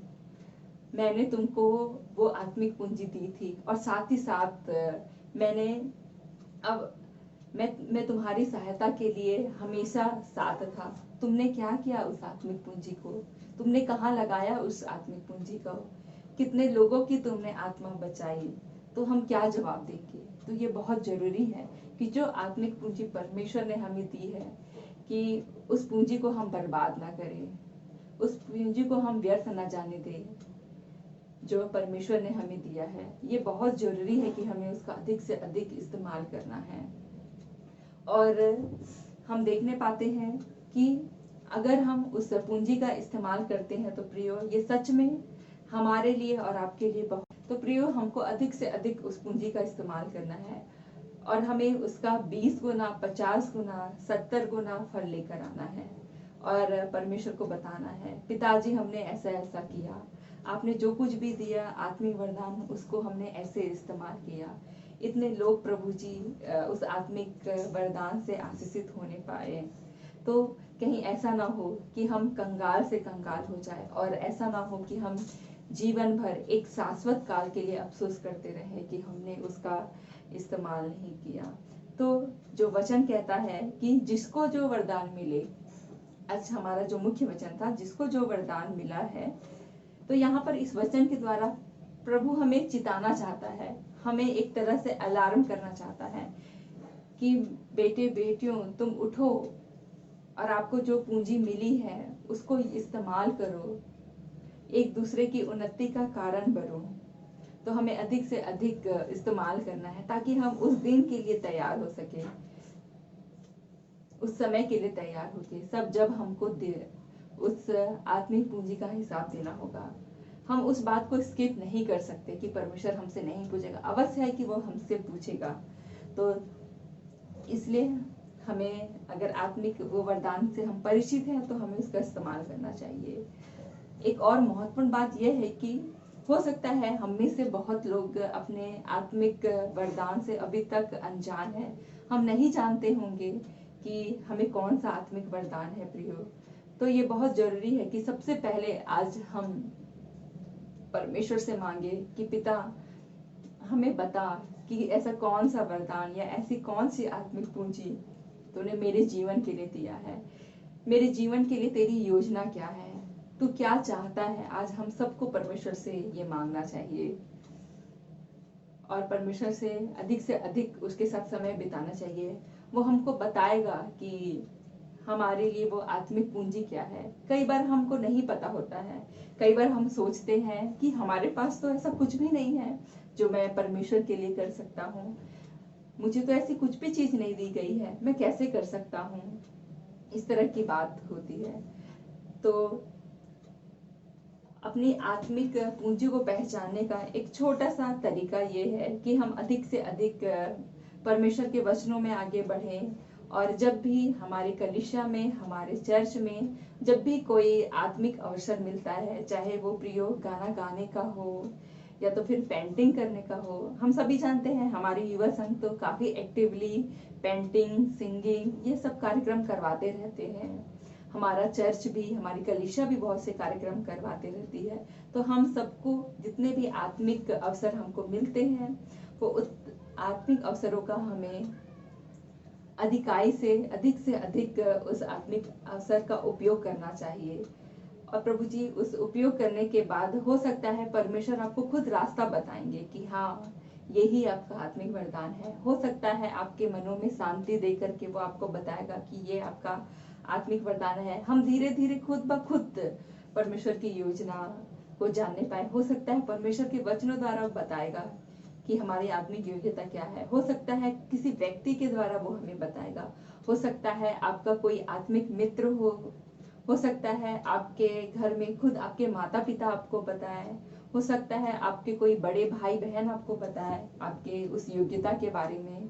मैंने तुमको वो आत्मिक पूंजी दी थी, और साथ ही साथ मैंने अब मैं तुम्हारी सहायता के लिए हमेशा साथ था। तुमने क्या किया उस आत्मिक पूंजी को? तुमने कहाँ लगाया उस आत्मिक पूंजी को? कितने लोगों की तुमने आत्मा बचाई? तो हम क्या जवाब देंगे? तो ये बहुत जरूरी है कि जो आत्मिक पूंजी परमेश्वर ने हमें दी है कि उस पूंजी को हम बर्बाद ना करें, उस पूंजी को हम व्यर्थ ना जाने दें जो परमेश्वर ने हमें दिया है। ये बहुत जरूरी है कि हमें उसका अधिक से अधिक इस्तेमाल करना है। और हम देखने पाते हैं कि अगर हम उस पूंजी का इस्तेमाल करते हैं तो प्रियो, ये सच में हमारे लिए और आपके लिए बहुत, तो प्रियो हमको अधिक से अधिक उस पूंजी का इस्तेमाल करना है और हमें उसका 20 गुना, 50 गुना, 70 गुना फल लेकर आना है और परमेश्वर को बताना है, पिताजी हमने ऐसा ऐसा किया, आपने जो कुछ भी दिया आत्मिक वरदान उसको हमने ऐसे इस्तेमाल किया। इतने लोग प्रभु जी उस आत्मिक वरदान से आशीषित होने पाए। तो कहीं ऐसा ना हो कि हम कंगाल से कंगाल हो जाए और ऐसा ना हो कि हम जीवन भर एक शाश्वत काल के लिए अफसोस करते रहे कि हमने उसका इस्तेमाल नहीं किया। तो जो वचन कहता है कि जिसको जो वरदान मिले, आज हमारा जो मुख्य वचन था, जिसको जो वरदान मिला है, तो यहाँ पर इस वचन के द्वारा प्रभु हमें चिताना चाहता है, हमें एक तरह से अलार्म करना चाहता है कि बेटे बेटियों तुम उठो और आपको जो पूंजी मिली है उसको इस्तेमाल करो, एक दूसरे की उन्नति का कारण बनो। तो हमें अधिक से अधिक इस्तेमाल करना है ताकि हम उस दिन के लिए तैयार हो सके, उस समय के लिए तैयार हो के सब जब हमको उस आत्मिक पूंजी का हिसाब देना होगा। हम उस बात को स्किप नहीं कर सकते कि परमेश्वर हमसे नहीं पूछेगा, अवश्य है कि वो हमसे पूछेगा। तो इसलिए हमें अगर आत्मिक वो वरदान से हम परिचित हैं तो हमें उसका इस्तेमाल करना चाहिए। एक और महत्वपूर्ण बात यह है कि हो सकता है हम में से बहुत लोग अपने आत्मिक वरदान से अभी तक अनजान है, हम नहीं जानते होंगे कि हमें कौन सा आत्मिक वरदान है प्रियो। तो ये बहुत जरूरी है कि सबसे पहले आज हम परमेश्वर से मांगे कि पिता हमें बता कि ऐसा कौन सा वरदान या ऐसी कौन सी आत्मिक पूंजी तूने मेरे जीवन के लिए दिया है, मेरे जीवन के लिए तेरी योजना क्या है, तू क्या चाहता है। आज हम सबको परमेश्वर से ये मांगना चाहिए और परमेश्वर से अधिक उसके साथ समय बिताना चाहिए। वो हमको बताएगा कि हमारे लिए वो आत्मिक पूंजी क्या है। कई बार हमको नहीं पता होता है, कई बार हम सोचते हैं कि हमारे पास तो ऐसा कुछ भी नहीं है जो मैं परमेश्वर के लिए कर सकता हूँ, मुझे तो ऐसी कुछ भी चीज नहीं दी गई है, मैं कैसे कर सकता हूँ, इस तरह की बात होती है। तो अपनी आत्मिक पूंजी को पहचानने का एक छोटा सा तरीका ये है कि हम अधिक से अधिक परमेश्वर के वचनों में आगे बढ़ें और जब भी हमारे कलीसिया में, हमारे चर्च में जब भी कोई आत्मिक अवसर मिलता है, चाहे वो प्रियो गाना गाने का हो या तो फिर पेंटिंग करने का हो। हम सभी जानते हैं हमारे युवा संघ तो काफी एक्टिवली पेंटिंग, सिंगिंग ये सब कार्यक्रम करवाते रहते हैं। हमारा चर्च भी, हमारी कलीसिया भी बहुत से कार्यक्रम करवाते रहती है। तो हम सबको जितने भी आत्मिक अवसर हमको मिलते हैं वो आत्मिक अवसरों का हमें अधिक से अधिक उस आत्मिक अवसर का उपयोग करना चाहिए। और प्रभु जी उस उपयोग करने के बाद हो सकता है परमेश्वर आपको खुद रास्ता बताएंगे कि हाँ यही आपका आत्मिक वरदान है। हो सकता है आपके मनों में शांति देकर के वो आपको बताएगा कि ये आपका आत्मिक वरदान है। हम धीरे धीरे खुद ब खुद परमेश्वर की योजना को जानने पाए। हो सकता है परमेश्वर के वचनों द्वारा बताएगा कि हमारी आत्मिक योग्यता क्या है। हो सकता है किसी व्यक्ति के द्वारा वो हमें बताएगा। हो सकता है आपका कोई आत्मिक मित्र हो सकता है आपके घर में खुद आपके माता पिता आपको बताए, हो सकता है आपके कोई बड़े भाई बहन आपको बताए आपके उस योग्यता के बारे में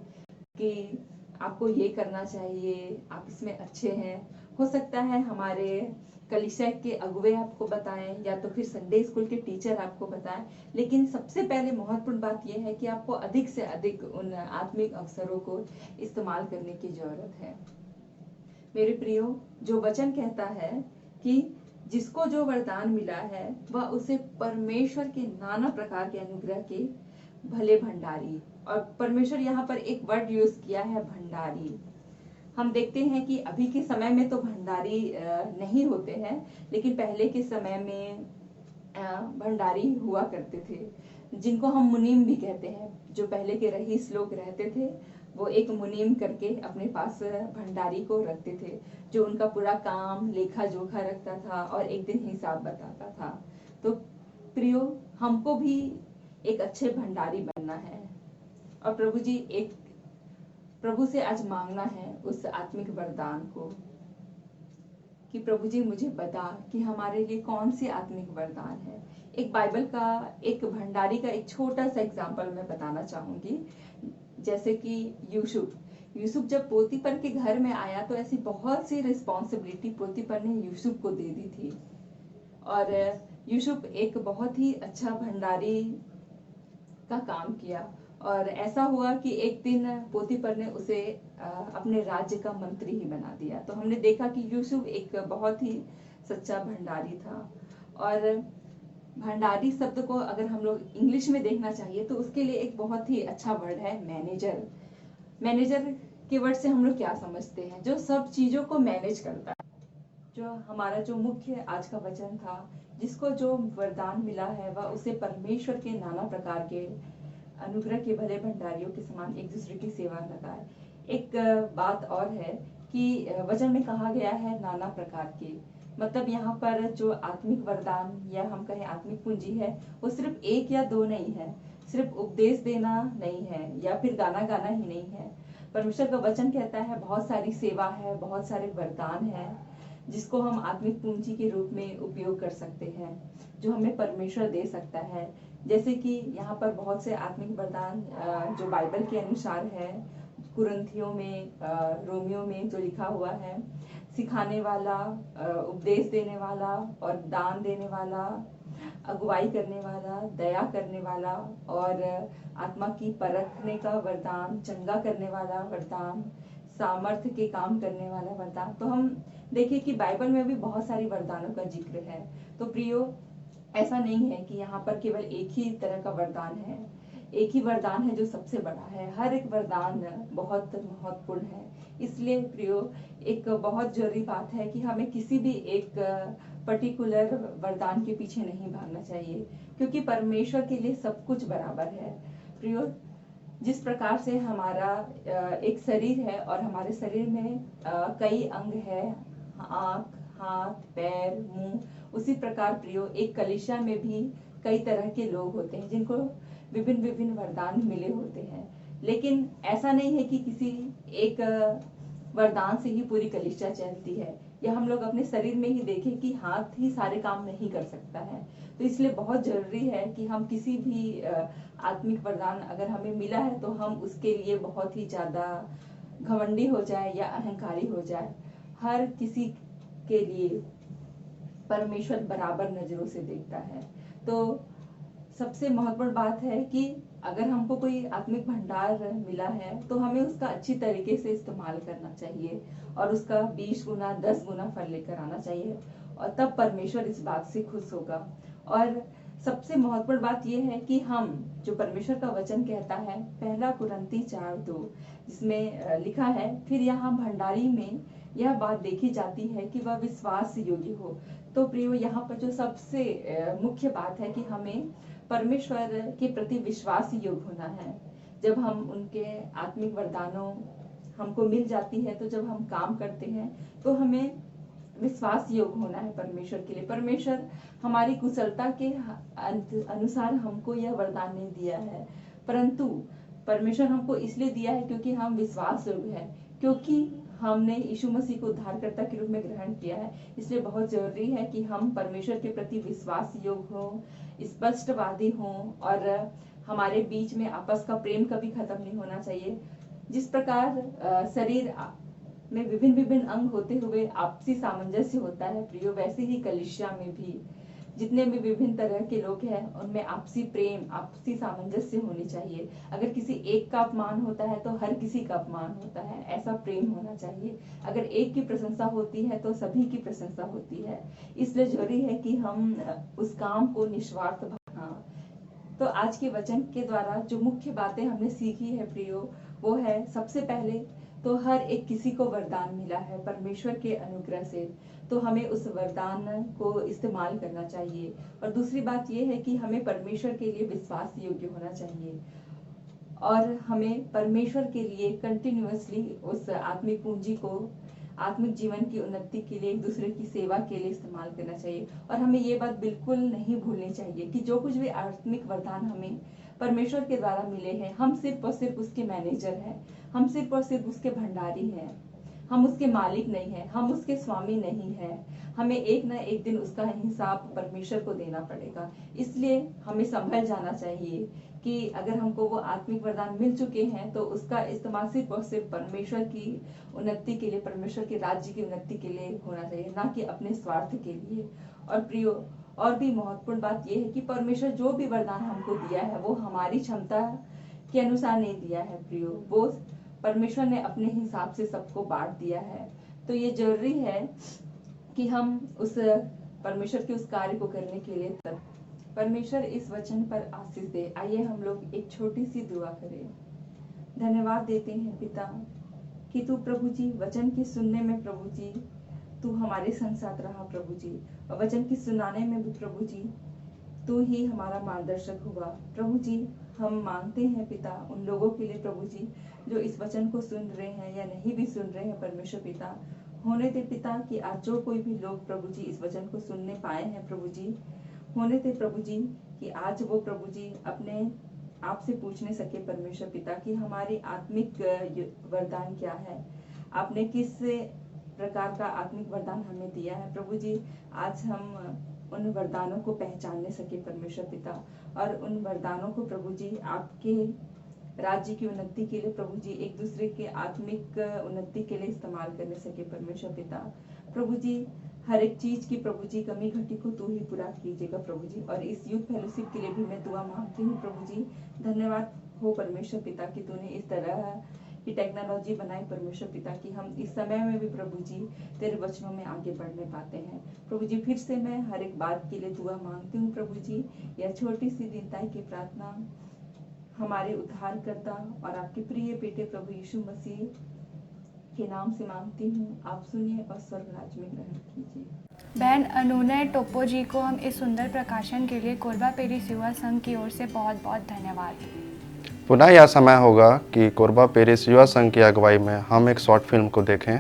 कि आपको ये करना चाहिए, आप इसमें अच्छे हैं। हो सकता है हमारे कलीसिया के अगुवे आपको बताएं या तो फिर संडे स्कूल के टीचर आपको बताएं। लेकिन सबसे पहले महत्वपूर्ण बात यह है कि आपको अधिक से अधिक उन आत्मिक अवसरों को इस्तेमाल करने की जरूरत है। मेरे प्रियो, जो वचन कहता है कि जिसको जो वरदान मिला है वह उसे परमेश्वर के नाना प्रकार के अनुग्रह के भले भंडारी। और परमेश्वर यहाँ पर एक वर्ड यूज किया है, भंडारी। हम देखते हैं कि अभी के समय में तो भंडारी नहीं होते हैं, लेकिन पहले के समय में भंडारी हुआ करते थे, जिनको हम मुनीम भी कहते हैं। जो पहले के रईस लोग रहते थे, वो एक मुनीम करके अपने पास भंडारी को रखते थे, जो उनका पूरा काम लेखा जोखा रखता था और एक दिन हिसाब बताता था। तो प्रियो, हमको भी एक अच्छे भंडारी बनना है और प्रभु से आज मांगना है उस आत्मिक वरदान को कि प्रभु जी मुझे बता कि हमारे लिए कौन सी आत्मिक वरदान है। एक बाइबल का एक भंडारी का एक छोटा सा एग्जाम्पल मैं बताना चाहूंगी। जैसे कि यूसुफ जब पोतीपर के घर में आया तो ऐसी बहुत सी रिस्पॉन्सिबिलिटी पोतीपर ने यूसुफ को दे दी थी, और यूसुफ एक बहुत ही अच्छा भंडारी का काम किया। और ऐसा हुआ कि एक दिन पोतीपर ने उसे अपने राज्य का मंत्री ही बना दिया। तो हमने देखा कि यूसुफ एक बहुत ही सच्चा भंडारी था। और भंडारी शब्द को अगर हम लोग इंग्लिश में देखना चाहिए तो उसके लिए एक बहुत ही अच्छा वर्ड है मैनेजर। मैनेजर के वर्ड से हम लोग क्या समझते हैं? जो सब चीजों को मैनेज करता है। जो हमारा जो मुख्य आज का वचन था, जिसको जो वरदान मिला है वह उसे परमेश्वर के नाना प्रकार के अनुग्रह के भले भंडारियों के समान एक दूसरे की सेवा लगाए। एक बात और है कि वचन में कहा गया है नाना प्रकार के, मतलब यहाँ पर जो आत्मिक वरदान या हम कहें आत्मिक पूंजी है, वो सिर्फ एक या दो नहीं है, सिर्फ उपदेश देना नहीं है या फिर गाना गाना ही नहीं है। परमेश्वर का वचन कहता है बहुत सारी सेवा है, बहुत सारे वरदान है जिसको हम आत्मिक पूंजी के रूप में उपयोग कर सकते हैं, जो हमें परमेश्वर दे सकता है। जैसे कि यहाँ पर बहुत से आत्मिक वरदान जो बाइबल के अनुसार है, कुरिन्थियों में, रोमियो में जो लिखा हुआ है, सिखाने वाला, उपदेश देने वाला और दान देने वाला, अगुवाई करने वाला, दया करने वाला और आत्मा की परखने का वरदान, चंगा करने वाला वरदान, सामर्थ्य के काम करने वाला वरदान। तो हम देखिए कि बाइबल में भी बहुत सारी वरदानों का जिक्र है। तो प्रियो, ऐसा नहीं है कि यहाँ पर केवल एक ही तरह का वरदान है, एक ही वरदान है जो सबसे बड़ा है। हर एक वरदान बहुत महत्वपूर्ण है। इसलिए प्रियो, एक बहुत जरूरी बात है कि हमें किसी भी एक पर्टिकुलर वरदान के पीछे नहीं भागना चाहिए, क्योंकि परमेश्वर के लिए सब कुछ बराबर है। प्रियो, जिस प्रकार से हमारा एक शरीर है और हमारे शरीर में कई अंग है, आँख, हाथ, पैर, मुंह, उसी प्रकार प्रियो एक कलीसिया में भी कई तरह के लोग होते हैं जिनको विभिन्न विभिन्न वरदान मिले होते हैं। लेकिन ऐसा नहीं है कि किसी एक वरदान से ही पूरी कलीसिया चलती है, या हम लोग अपने शरीर में ही देखें कि हाथ ही सारे काम नहीं कर सकता है। तो इसलिए बहुत जरूरी है कि हम किसी भी आत्मिक वरदान अगर हमें मिला है तो हम उसके लिए बहुत ही ज्यादा घमंडी हो जाए या अहंकारी हो जाए। हर किसी के लिए परमेश्वर बराबर नजरों से देखता है। तो सबसे महत्वपूर्ण बात है कि अगर हमको कोई आत्मिक भंडार मिला है तो हमें उसका अच्छी तरीके से इस्तेमाल करना चाहिए और उसका 20 गुना 10 गुना फल लेकर आना चाहिए, और तब परमेश्वर इस बात से खुश होगा। और सबसे महत्वपूर्ण बात यह है कि हम जो परमेश्वर का वचन कहता है, 1 कुरिन्थी 4:2, जिसमें लिखा है, फिर यहाँ भंडारी में यह बात देखी जाती है कि वह विश्वास योग्य हो। तो प्रियो, यहाँ पर जो सबसे मुख्य बात है कि हमें परमेश्वर के प्रति विश्वास योग्य होना है। जब हम उनके आत्मिक वरदानों हमको मिल जाती है, तो जब हम काम करते हैं तो हमें विश्वास योग्य होना है परमेश्वर के लिए। परमेश्वर हमारी कुशलता के अनुसार हमको यह वरदान नहीं दिया है, परंतु परमेश्वर हमको इसलिए दिया है क्योंकि हम विश्वास योग्य है, क्योंकि हमने यीशु मसीह को उद्धारकर्ता के रूप में ग्रहण किया है। इसलिए बहुत जरूरी है कि हम परमेश्वर के प्रति विश्वास योग्य हों, स्पष्टवादी हों, और हमारे बीच में आपस का प्रेम कभी खत्म नहीं होना चाहिए। जिस प्रकार शरीर में विभिन्न विभिन्न अंग होते हुए आपसी सामंजस्य होता है प्रियो, वैसे ही कलीसिया में भी जितने भी विभिन्न तरह के लोग हैं उनमें आपसी प्रेम, आपसी सामंजस्य होनी चाहिए। अगर किसी एक का अपमान होता है तो हर किसी का अपमान होता है, ऐसा प्रेम होना चाहिए। अगर एक की प्रशंसा होती है तो सभी की प्रशंसा होती है। इसलिए जरूरी है कि हम उस काम को निस्वार्थ तो आज के वचन के द्वारा जो मुख्य बातें हमने सीखी है प्रियो, वो है सबसे पहले तो हर एक किसी को वरदान मिला है परमेश्वर के अनुग्रह से, तो हमें उस वरदान को इस्तेमाल करना चाहिए। और दूसरी बात ये है कि हमें परमेश्वर के लिए विश्वास योग्य होना चाहिए और हमें परमेश्वर के लिए कंटिन्यूअसली उस आत्मिक पूंजी को आत्मिक जीवन की उन्नति के लिए, एक दूसरे की सेवा के लिए इस्तेमाल करना चाहिए। और हमें ये बात बिल्कुल नहीं भूलनी चाहिए कि जो कुछ भी आत्मिक वरदान हमें परमेश्वर के द्वारा मिले हैं, हम सिर्फ और सिर्फ उसके मैनेजर हैं, हम सिर्फ और सिर्फ उसके भंडारी हैं, हम उसके मालिक नहीं हैं, हम उसके स्वामी नहीं हैं। हमें एक ना एक दिन उसका हिसाब परमेश्वर को देना पड़ेगा। इसलिए हमें संभल जाना चाहिए कि अगर हमको वो आत्मिक वरदान मिल चुके हैं तो उसका इस्तेमाल सिर्फ और सिर्फ परमेश्वर की उन्नति के लिए, परमेश्वर के राज्य की उन्नति के लिए होना चाहिए, ना कि अपने स्वार्थ के लिए। और प्रियो, और भी महत्वपूर्ण बात यह है कि परमेश्वर जो भी वरदान हमको दिया है वो हमारी क्षमता के अनुसार नहीं दिया है प्रियो, वो परमेश्वर ने अपने हिसाब से सबको बांट दिया है। तो ये जरूरी है कि हम उस परमेश्वर के उस कार्य को करने के लिए परमेश्वर इस वचन पर आशीष दे। आइए हम लोग एक छोटी सी दुआ करें। धन्यवाद देते हैं पिता कि तू प्रभु जी वचन की सुनने में प्रभु जी तू हमारे संग साथ रहा प्रभु जी, और वचन की सुनाने में भी प्रभु जी तू ही हमारा मार्गदर्शक हुआ प्रभु जी। हम मांगते हैं पिता उन लोगों के लिए प्रभु जी जो इस वचन को सुन रहे हैं या नहीं भी सुन रहे हैं परमेश्वर पिता, होने दे पिता कि आज जो कोई भी लोग प्रभु जी इस वचन को सुनने पाए हैं प्रभु जी, होने दे प्रभु जी कि आज वो प्रभु जी अपने आपसे पूछने सके परमेश्वर पिता कि हमारी आत्मिक वरदान क्या है, आपने किस प्रकार का आत्मिक वरदान हमें दिया है प्रभु जी। आज हम उन वरदानों को पहचानने सके परमेश्वर पिता, और उन वरदानों को प्रभु जी आपके राज्य की उन्नति के लिए प्रभु जी, एक दूसरे के आत्मिक उन्नति के लिए इस्तेमाल करने सके परमेश्वर पिता। प्रभु जी हर एक चीज की प्रभु जी कमी घटी को तू ही पूरा कीजिएगा प्रभु जी। और इस यूथ फेलोशिप के लिए भी मैं दुआ मांगती हूँ प्रभु जी। धन्यवाद हो परमेश्वर पिता कि तूने इस तरह की टेक्नोलॉजी बनाई परमेश्वर पिता कि हम इस समय में भी प्रभु जी तेरे वचनों में आगे बढ़ने पाते हैं प्रभु जी। फिर से मैं हर एक बात के लिए दुआ मांगती हूँ प्रभु जी। यह छोटी सी दीनताई की प्रार्थना हमारे उद्धारकर्ता और आपके प्रिय बेटे प्रभु यीशु मसीह के नाम से मांगती हूँ, आप सुनिए और स्वर्ग राज्य में ग्रहण कीजिए। बहन अनुनय टोप्पो जी को हम इस सुंदर प्रकाशन के लिए कोरबा पेरिस युवा संघ की ओर से बहुत बहुत धन्यवाद। पुनः यह समय होगा कि कोरबा पेरिस युवा संघ की अगुवाई में हम एक शॉर्ट फिल्म को देखें।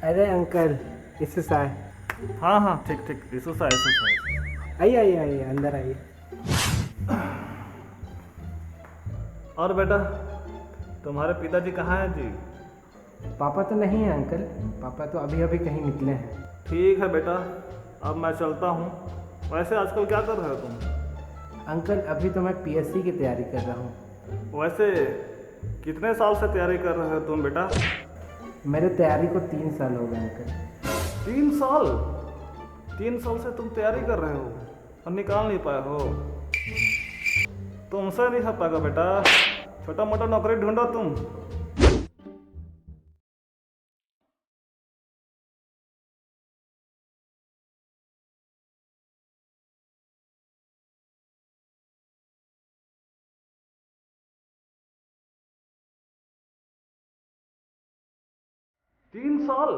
अरे अंकल इससे आए। हाँ हाँ ठीक ठीक, यीशु साहब। आइए आइए आइए अंदर आइए। और बेटा तुम्हारे पिताजी कहाँ हैं जी? पापा तो नहीं है अंकल, पापा तो अभी अभी कहीं निकले हैं। ठीक है बेटा, अब मैं चलता हूँ। वैसे आजकल क्या कर रहे हो तुम? अंकल अभी तो मैं पीएससी की तैयारी कर रहा हूँ। वैसे कितने साल से तैयारी कर रहे हो तुम बेटा? मेरे तैयारी को 3 साल हो गए अंकल। 3 साल? 3 साल से तुम तैयारी कर रहे हो और निकाल नहीं पाए हो? तुमसे नहीं हो पाएगा बेटा, छोटा मोटा नौकरी ढूंढो तुम। तीन साल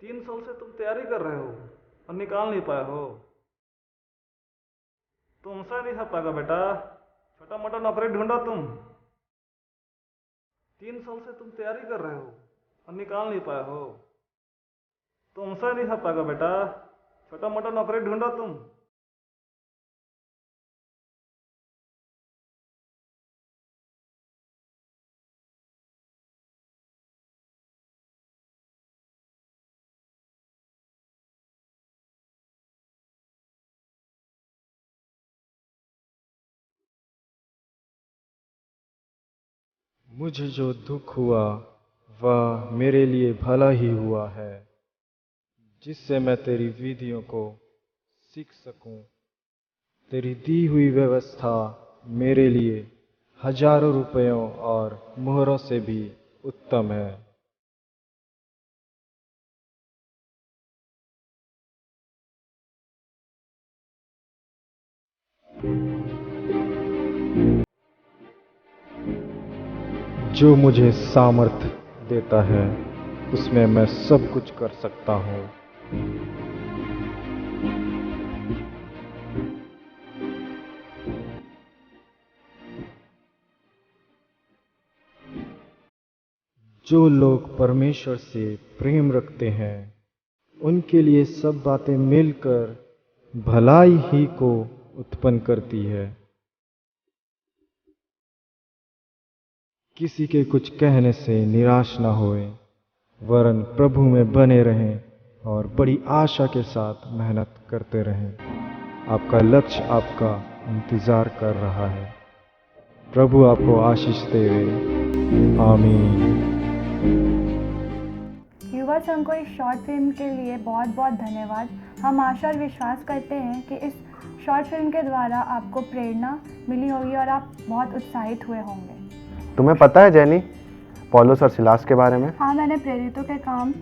3 साल से तुम तैयारी कर रहे हो और निकाल नहीं पाए हो? तुमसे नहीं हो पाएगा बेटा, छोटा मोटा नौकरी ढूंढो तुम। 3 साल से तुम तैयारी कर रहे हो और निकाल नहीं पाए हो? तुमसे नहीं हो पाएगा बेटा, छोटा मोटा नौकरी ढूंढो तुम। मुझे जो दुख हुआ वह मेरे लिए भला ही हुआ है। जिससे मैं तेरी विधियों को सीख सकूं। तेरी दी हुई व्यवस्था मेरे लिए हजारों रुपयों और मोहरों से भी उत्तम है। जो मुझे सामर्थ देता है उसमें मैं सब कुछ कर सकता हूँ। जो लोग परमेश्वर से प्रेम रखते हैं उनके लिए सब बातें मिलकर भलाई ही को उत्पन्न करती है। किसी के कुछ कहने से निराश न होए, वरन प्रभु में बने रहें और बड़ी आशा के साथ मेहनत करते रहें। आपका लक्ष्य आपका इंतजार कर रहा है। प्रभु आपको आशीष देवे। आमीन। युवा संघ को इस शॉर्ट फिल्म के लिए बहुत बहुत धन्यवाद। हम आशा और विश्वास करते हैं कि इस शॉर्ट फिल्म के द्वारा आपको प्रेरणा मिली होगी और आप बहुत उत्साहित हुए होंगे। तुम्हें पता है जैनी पौलुस और सिलास के बारे में? हाँ, मैंने प्रेरितों के काम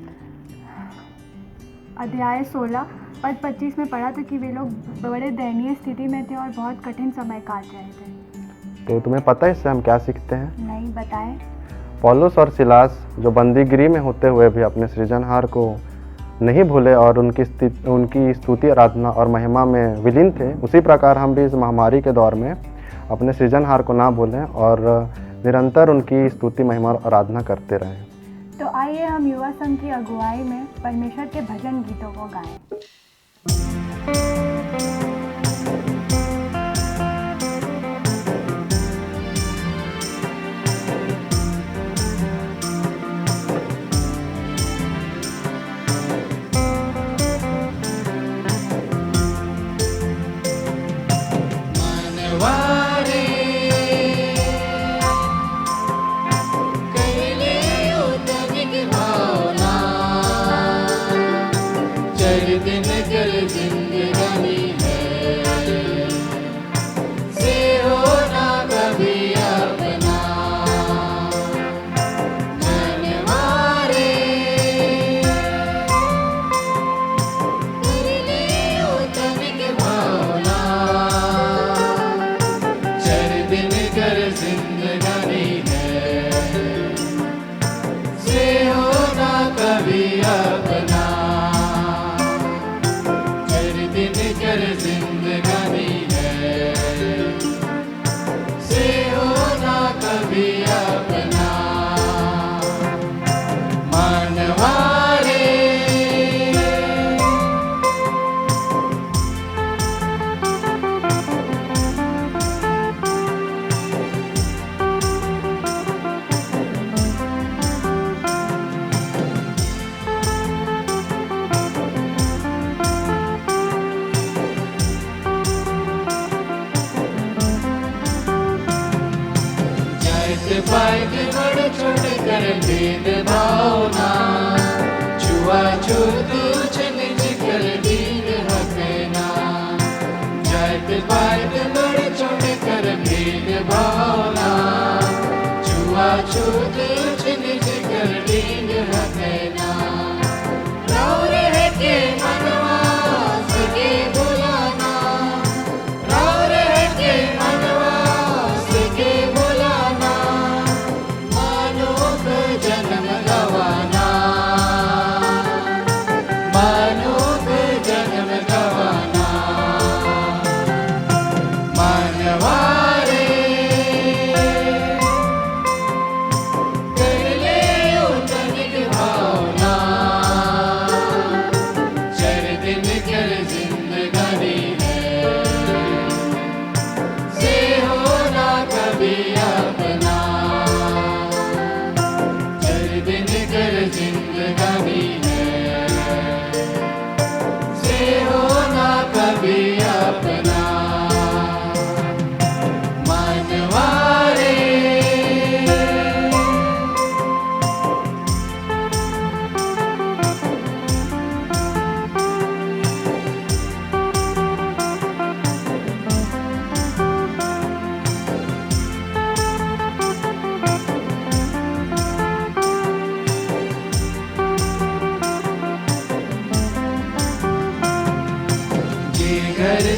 अध्याय 16 पद 25 में पढ़ा था कि वे लोग बड़े दयनीय स्थिति में थे और बहुत कठिन समय काट रहे थे। तो तुम्हें पता है इससे हम क्या सीखते हैं? नहीं, बताएं। पौलुस और सिलास जो बंदीगिरी में होते हुए भी अपने सृजनहार को नहीं भूले और उनकी स्तुति, आराधना और महिमा में विलीन थे, उसी प्रकार हम भी इस महामारी के दौर में अपने सृजनहार को ना भूलें और निरंतर उनकी स्तुति, महिमा और आराधना करते रहें। तो आइए हम युवा संघ की अगुवाई में परमेश्वर के भजन गीतों को गाएं। मानवारे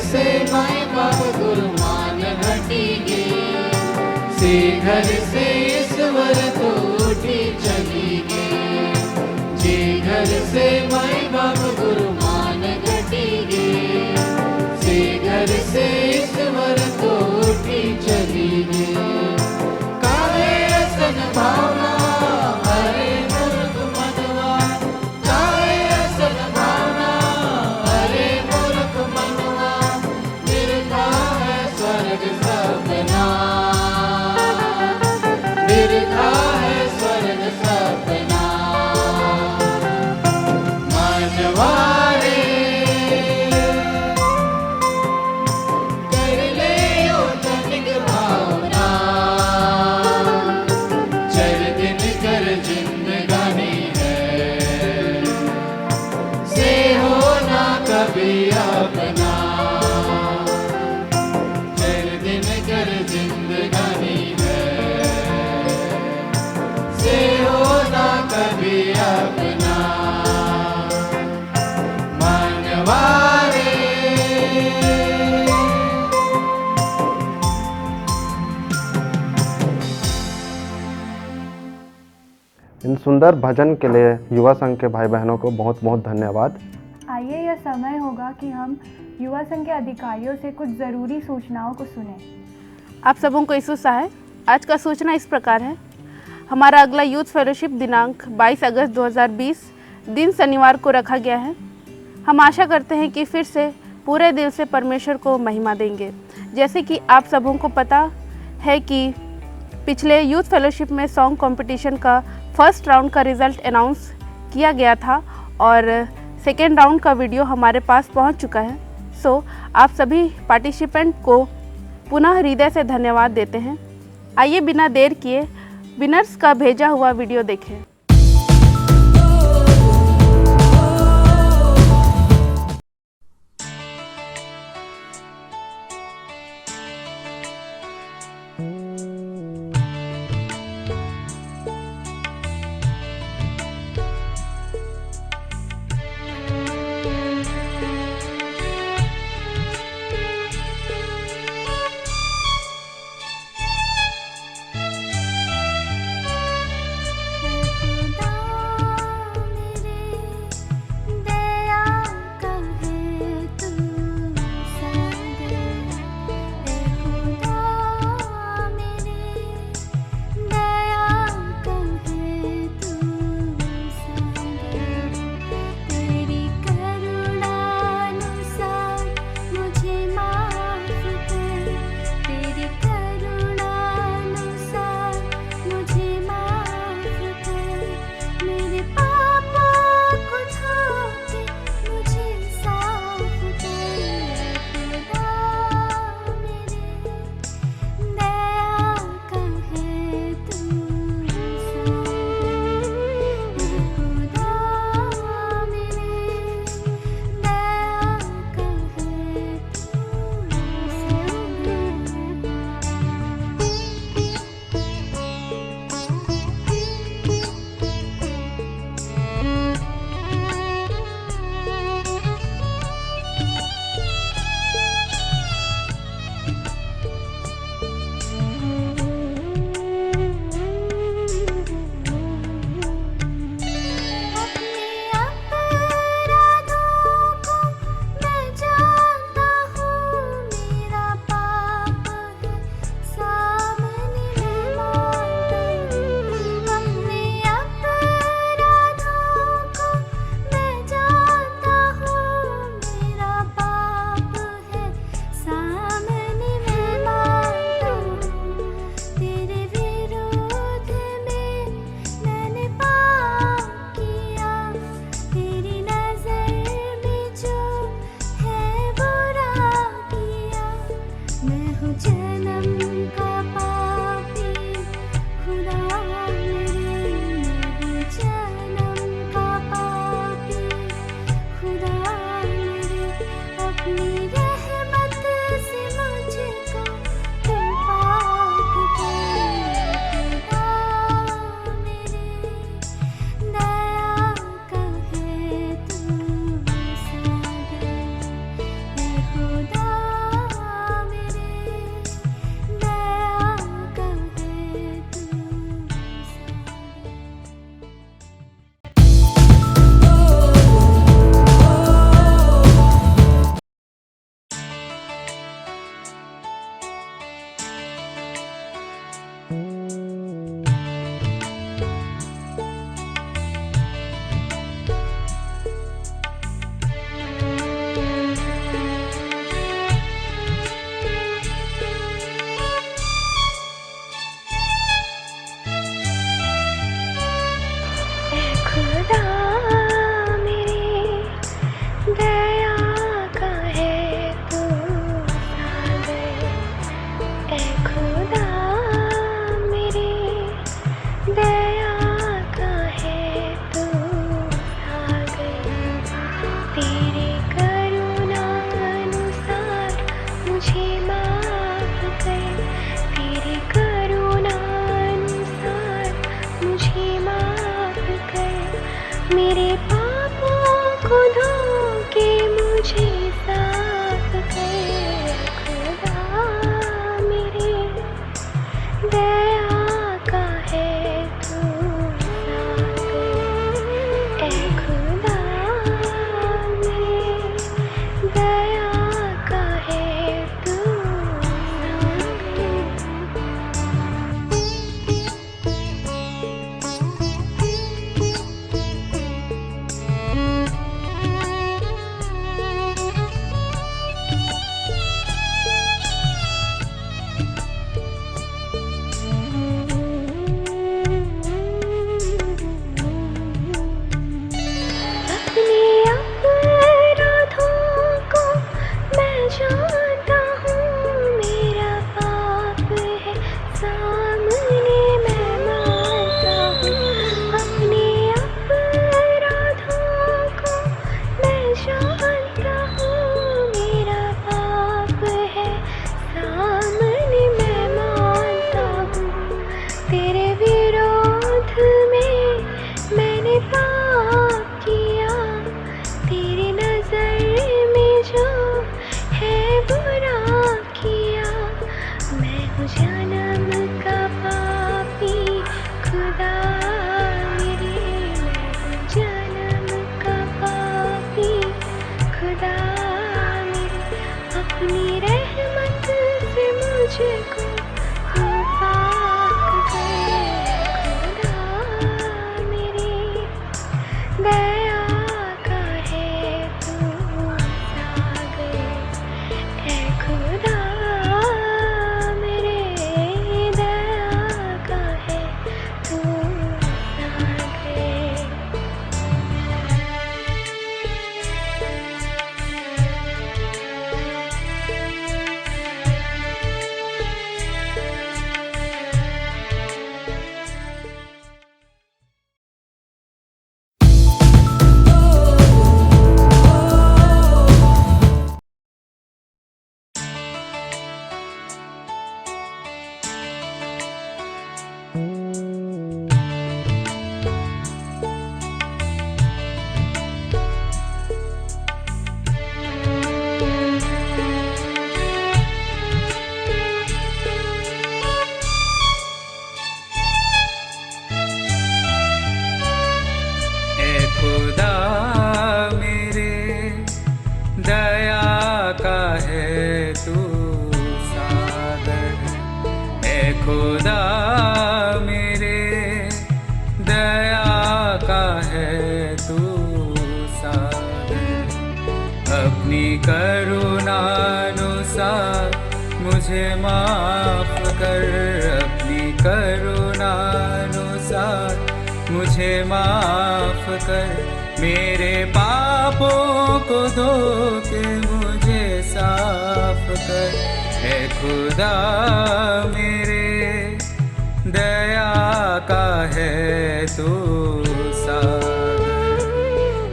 से माई बाप गुरु मान हटेंगे, से घर से ईश्वर तो उठी चलेंगे। जे घर से माई बाप गुरु मान घटेंगे, से घर से ईश्वर तो उठी चलेंगे। काहे असन भावना हरे मूर्ख मनवा, काहे असन भावना हरे मूर्ख मनवा, निर्था है स्वर्ग सपना, निर्था है स्वर्ग सपना। मनवारे कर ले यो तनिक भावना, चर दिन कर जिंदगानी है, से होना कभी अपना। चर दिन कर जिंदगानी है, से होना कभी अपना। मनवारे इन सुंदर भजन के लिए युवा संघ के भाई बहनों को बहुत बहुत धन्यवाद। आइए यह समय होगा कि हम युवा संघ के अधिकारियों से कुछ ज़रूरी सूचनाओं को सुनें। आप सबों को ईसुसा है। आज का सूचना इस प्रकार है। हमारा अगला यूथ फेलोशिप दिनांक 22 अगस्त 2020 दिन शनिवार को रखा गया है। हम आशा करते हैं कि फिर से पूरे दिल से परमेश्वर को महिमा देंगे। जैसे कि आप सबों को पता है कि पिछले यूथ फेलोशिप में सॉन्ग कंपटीशन का फर्स्ट राउंड का रिज़ल्ट अनाउंस किया गया था और सेकेंड राउंड का वीडियो हमारे पास पहुंच चुका है। सो आप सभी पार्टिसिपेंट को पुनः हृदय से धन्यवाद देते हैं। आइए बिना देर किए विनर्स का भेजा हुआ वीडियो देखें। तेरे करुणा अनुसार मुझे माफ कर, तेरे करुणा अनुसार मुझे माफ कर। मेरे पापों को धो के मुझे साफ कर, खुदा मेरे दया का है तू सागर। ऐ खुदा मेरे दया का है तू अपने अपराधों को मैं जानता हूँ, मेरा पाप है सामने मैं मानता हूँ। अपने अपराधों को मैं जानता हूँ, मेरा पाप है सामने मैं मानता हूँ। तेरे विरोध में मैंने पाप किया, तेरी नजर में जो है बुरा किया। मैं हूँ जन्म का पापी खुदा मेरे, मैं हूँ जन्म का पापी खुदा मेरे। अपनी रहमत से मुझको तू पाक कर, खुदा मेरे दया का है तू सागर। ऐ खुदा मेरे दया का है तू सागर। ऐ खुदा मेरे दया का है तू सागर। ऐ खुदा मेरे दया का है तू सागर। अपनी करुणानुसार मुझे माफ कर, अपनी करुणानुसार मुझे माफ कर। मेरे पापों को धो के मुझे साफ कर। है खुदा मेरे दया का है तू सागर।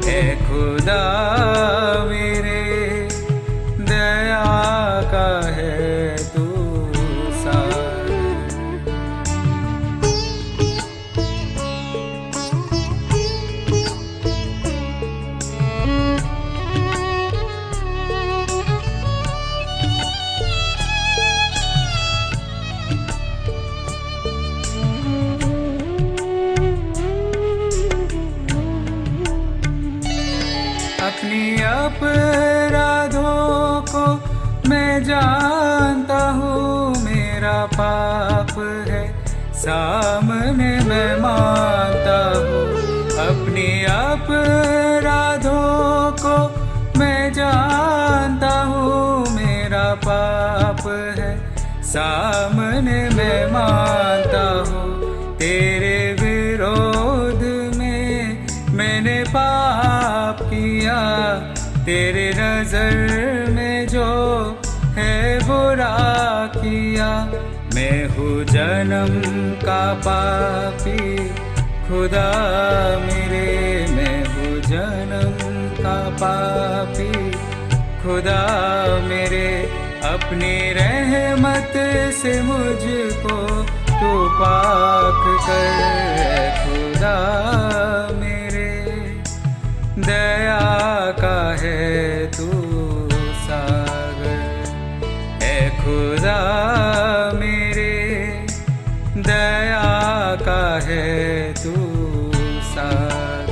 है खुदा मेरे दया का है तू सागर। अपनी अपराधों को मैं जानता हूँ, मेरा पाप है सामने मैं मानता हूँ। अपनी अपराधों को मैं जानता हूँ, मेरा पाप है सामने मैं मानता हूँ। तेरे विरोध में मैंने पाप किया, तेरे नजर में जो है बुरा किया। मैं हूँ जन्म का पापी खुदा मेरे, मैं हूँ जन्म का पापी, खुदा मेरे अपनी रहमत से मुझको तू पाक कर। खुदा मेरे दया का है तू सागर, है खुदा मेरे दया का है तू सागर।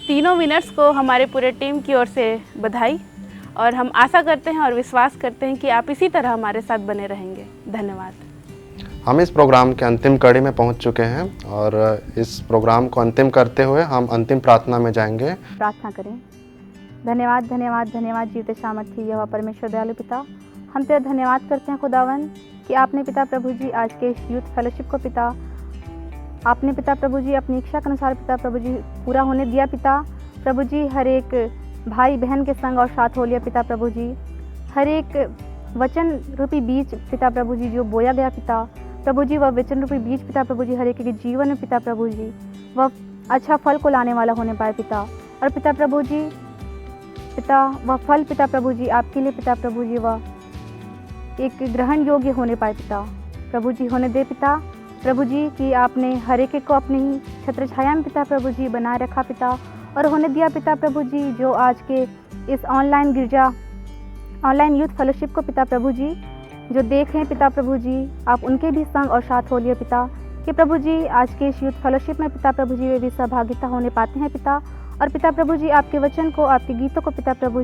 तीनों विनर्स को हमारे पूरे टीम की ओर से बधाई, और हम आशा करते हैं और विश्वास करते हैं कि आप इसी तरह हमारे साथ बने रहेंगे। धन्यवाद। हम इस प्रोग्राम के अंतिम कड़ी में पहुंच चुके हैं और इस प्रोग्राम को अंतिम करते हुए हम अंतिम प्रार्थना में जाएंगे। प्रार्थना करें। धन्यवाद धन्यवाद धन्यवाद जीवते सामर्थी यहोवा परमेश्वर दयालु पिता, हम तेरा धन्यवाद करते हैं खुदावन कि आपने पिता प्रभु जी आज के इस यूथ फेलोशिप को पिता आपने पिता प्रभु जी अपनी इच्छा के अनुसार पिता प्रभु जी पूरा होने दिया। पिता प्रभु जी हर एक भाई बहन के संग और साथ हो लिया पिता प्रभु जी, हर एक वचन रूपी बीज पिता प्रभु जी जो बोया गया पिता प्रभु जी, वह वचन रूपी बीज पिता प्रभु जी हर एक के जीवन में पिता प्रभु जी वह अच्छा फल को लाने वाला होने पाए पिता। और पिता प्रभु जी पिता वह फल पिता प्रभु जी आपके लिए पिता प्रभु जी वह एक ग्रहण योग्य होने पाए पिता प्रभु जी होने दे पिता प्रभु जी कि आपने हर एक को अपनी ही छत्र छाया में पिता प्रभु जी बनाए रखा पिता और होने दिया पिता प्रभु जी जो आज के इस ऑनलाइन यूथ फेलोशिप को पिता प्रभु जी जो देख रहे हैं पिता प्रभु जी, आप उनके भी संग और साथ हो लिए पिता कि प्रभु जी आज के इस यूथ फेलोशिप में पिता प्रभु जी वे भी सहभागिता होने पाते हैं पिता। और पिता प्रभु जी आपके वचन को आपके गीतों को पिता प्रभु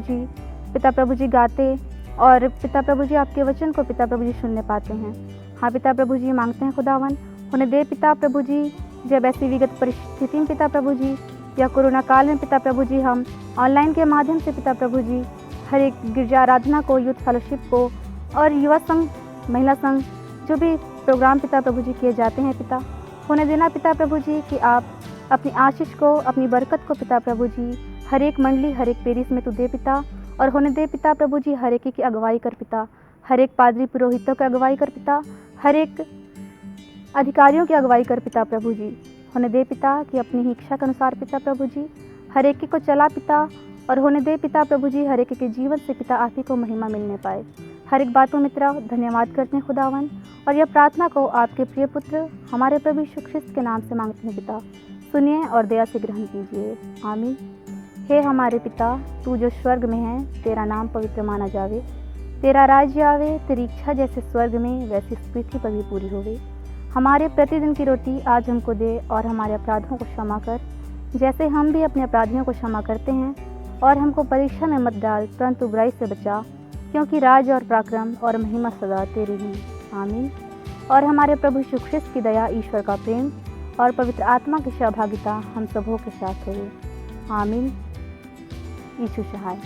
जी गाते और पिता प्रभु जी आपके वचन को पिता प्रभु जी सुनने पाते हैं। हाँ पिता प्रभु जी मांगते हैं खुदावन होने दे पिता प्रभु जी, जब ऐसी विगत परिस्थिति में पिता प्रभु जी या कोरोना काल में पिता प्रभु जी हम ऑनलाइन के माध्यम से पिता प्रभु जी हर एक गिरजा आराधना को, यूथ फेलोशिप को और युवा संघ, महिला संघ जो भी प्रोग्राम पिता प्रभु जी किए जाते हैं पिता होने देना पिता प्रभु जी कि आप अपनी आशीष को, अपनी बरकत को पिता प्रभु जी हर एक मंडली, हर एक पेरिस में तू दे पिता। और होने दे पिता प्रभु जी हर एक की अगुवाई कर पिता, हर एक पादरी पुरोहितों की अगुवाई कर पिता, हर एक अधिकारियों की अगुवाई कर पिता प्रभु जी। होने दे पिता कि अपनी ही इच्छा के अनुसार पिता प्रभु जी हर एक को चला पिता। और होने दे पिता प्रभु जी हर एक के जीवन से पिता आप ही को महिमा मिलने पाए। हर एक बातों में तेरा धन्यवाद करते हैं खुदावन, और यह प्रार्थना को आपके प्रिय पुत्र हमारे प्रभु यीशु ख्रिस्त के नाम से मांगते हैं पिता, सुनिए और दया से ग्रहण कीजिए। आमीन। हे हमारे पिता, तू जो स्वर्ग में है, तेरा नाम पवित्र माना जावे, तेरा राज्य आवे, तेरी इच्छा जैसे स्वर्ग में वैसी इस पृथ्वी पर भी पूरी होवे। हमारे प्रतिदिन की रोटी आज हमको दे, और हमारे अपराधों को क्षमा कर जैसे हम भी अपने अपराधियों को क्षमा करते हैं, और हमको परीक्षा में मत डाल परंतु बुराई से बचा, क्योंकि राज और पराक्रम और महिमा सदा तेरी ही। आमीन। और हमारे प्रभु यीशु ख्रिस्त की दया, ईश्वर का प्रेम और पवित्र आत्मा की सहभागिता हम सबों के साथ हो। आमीन। यीशु सहाय।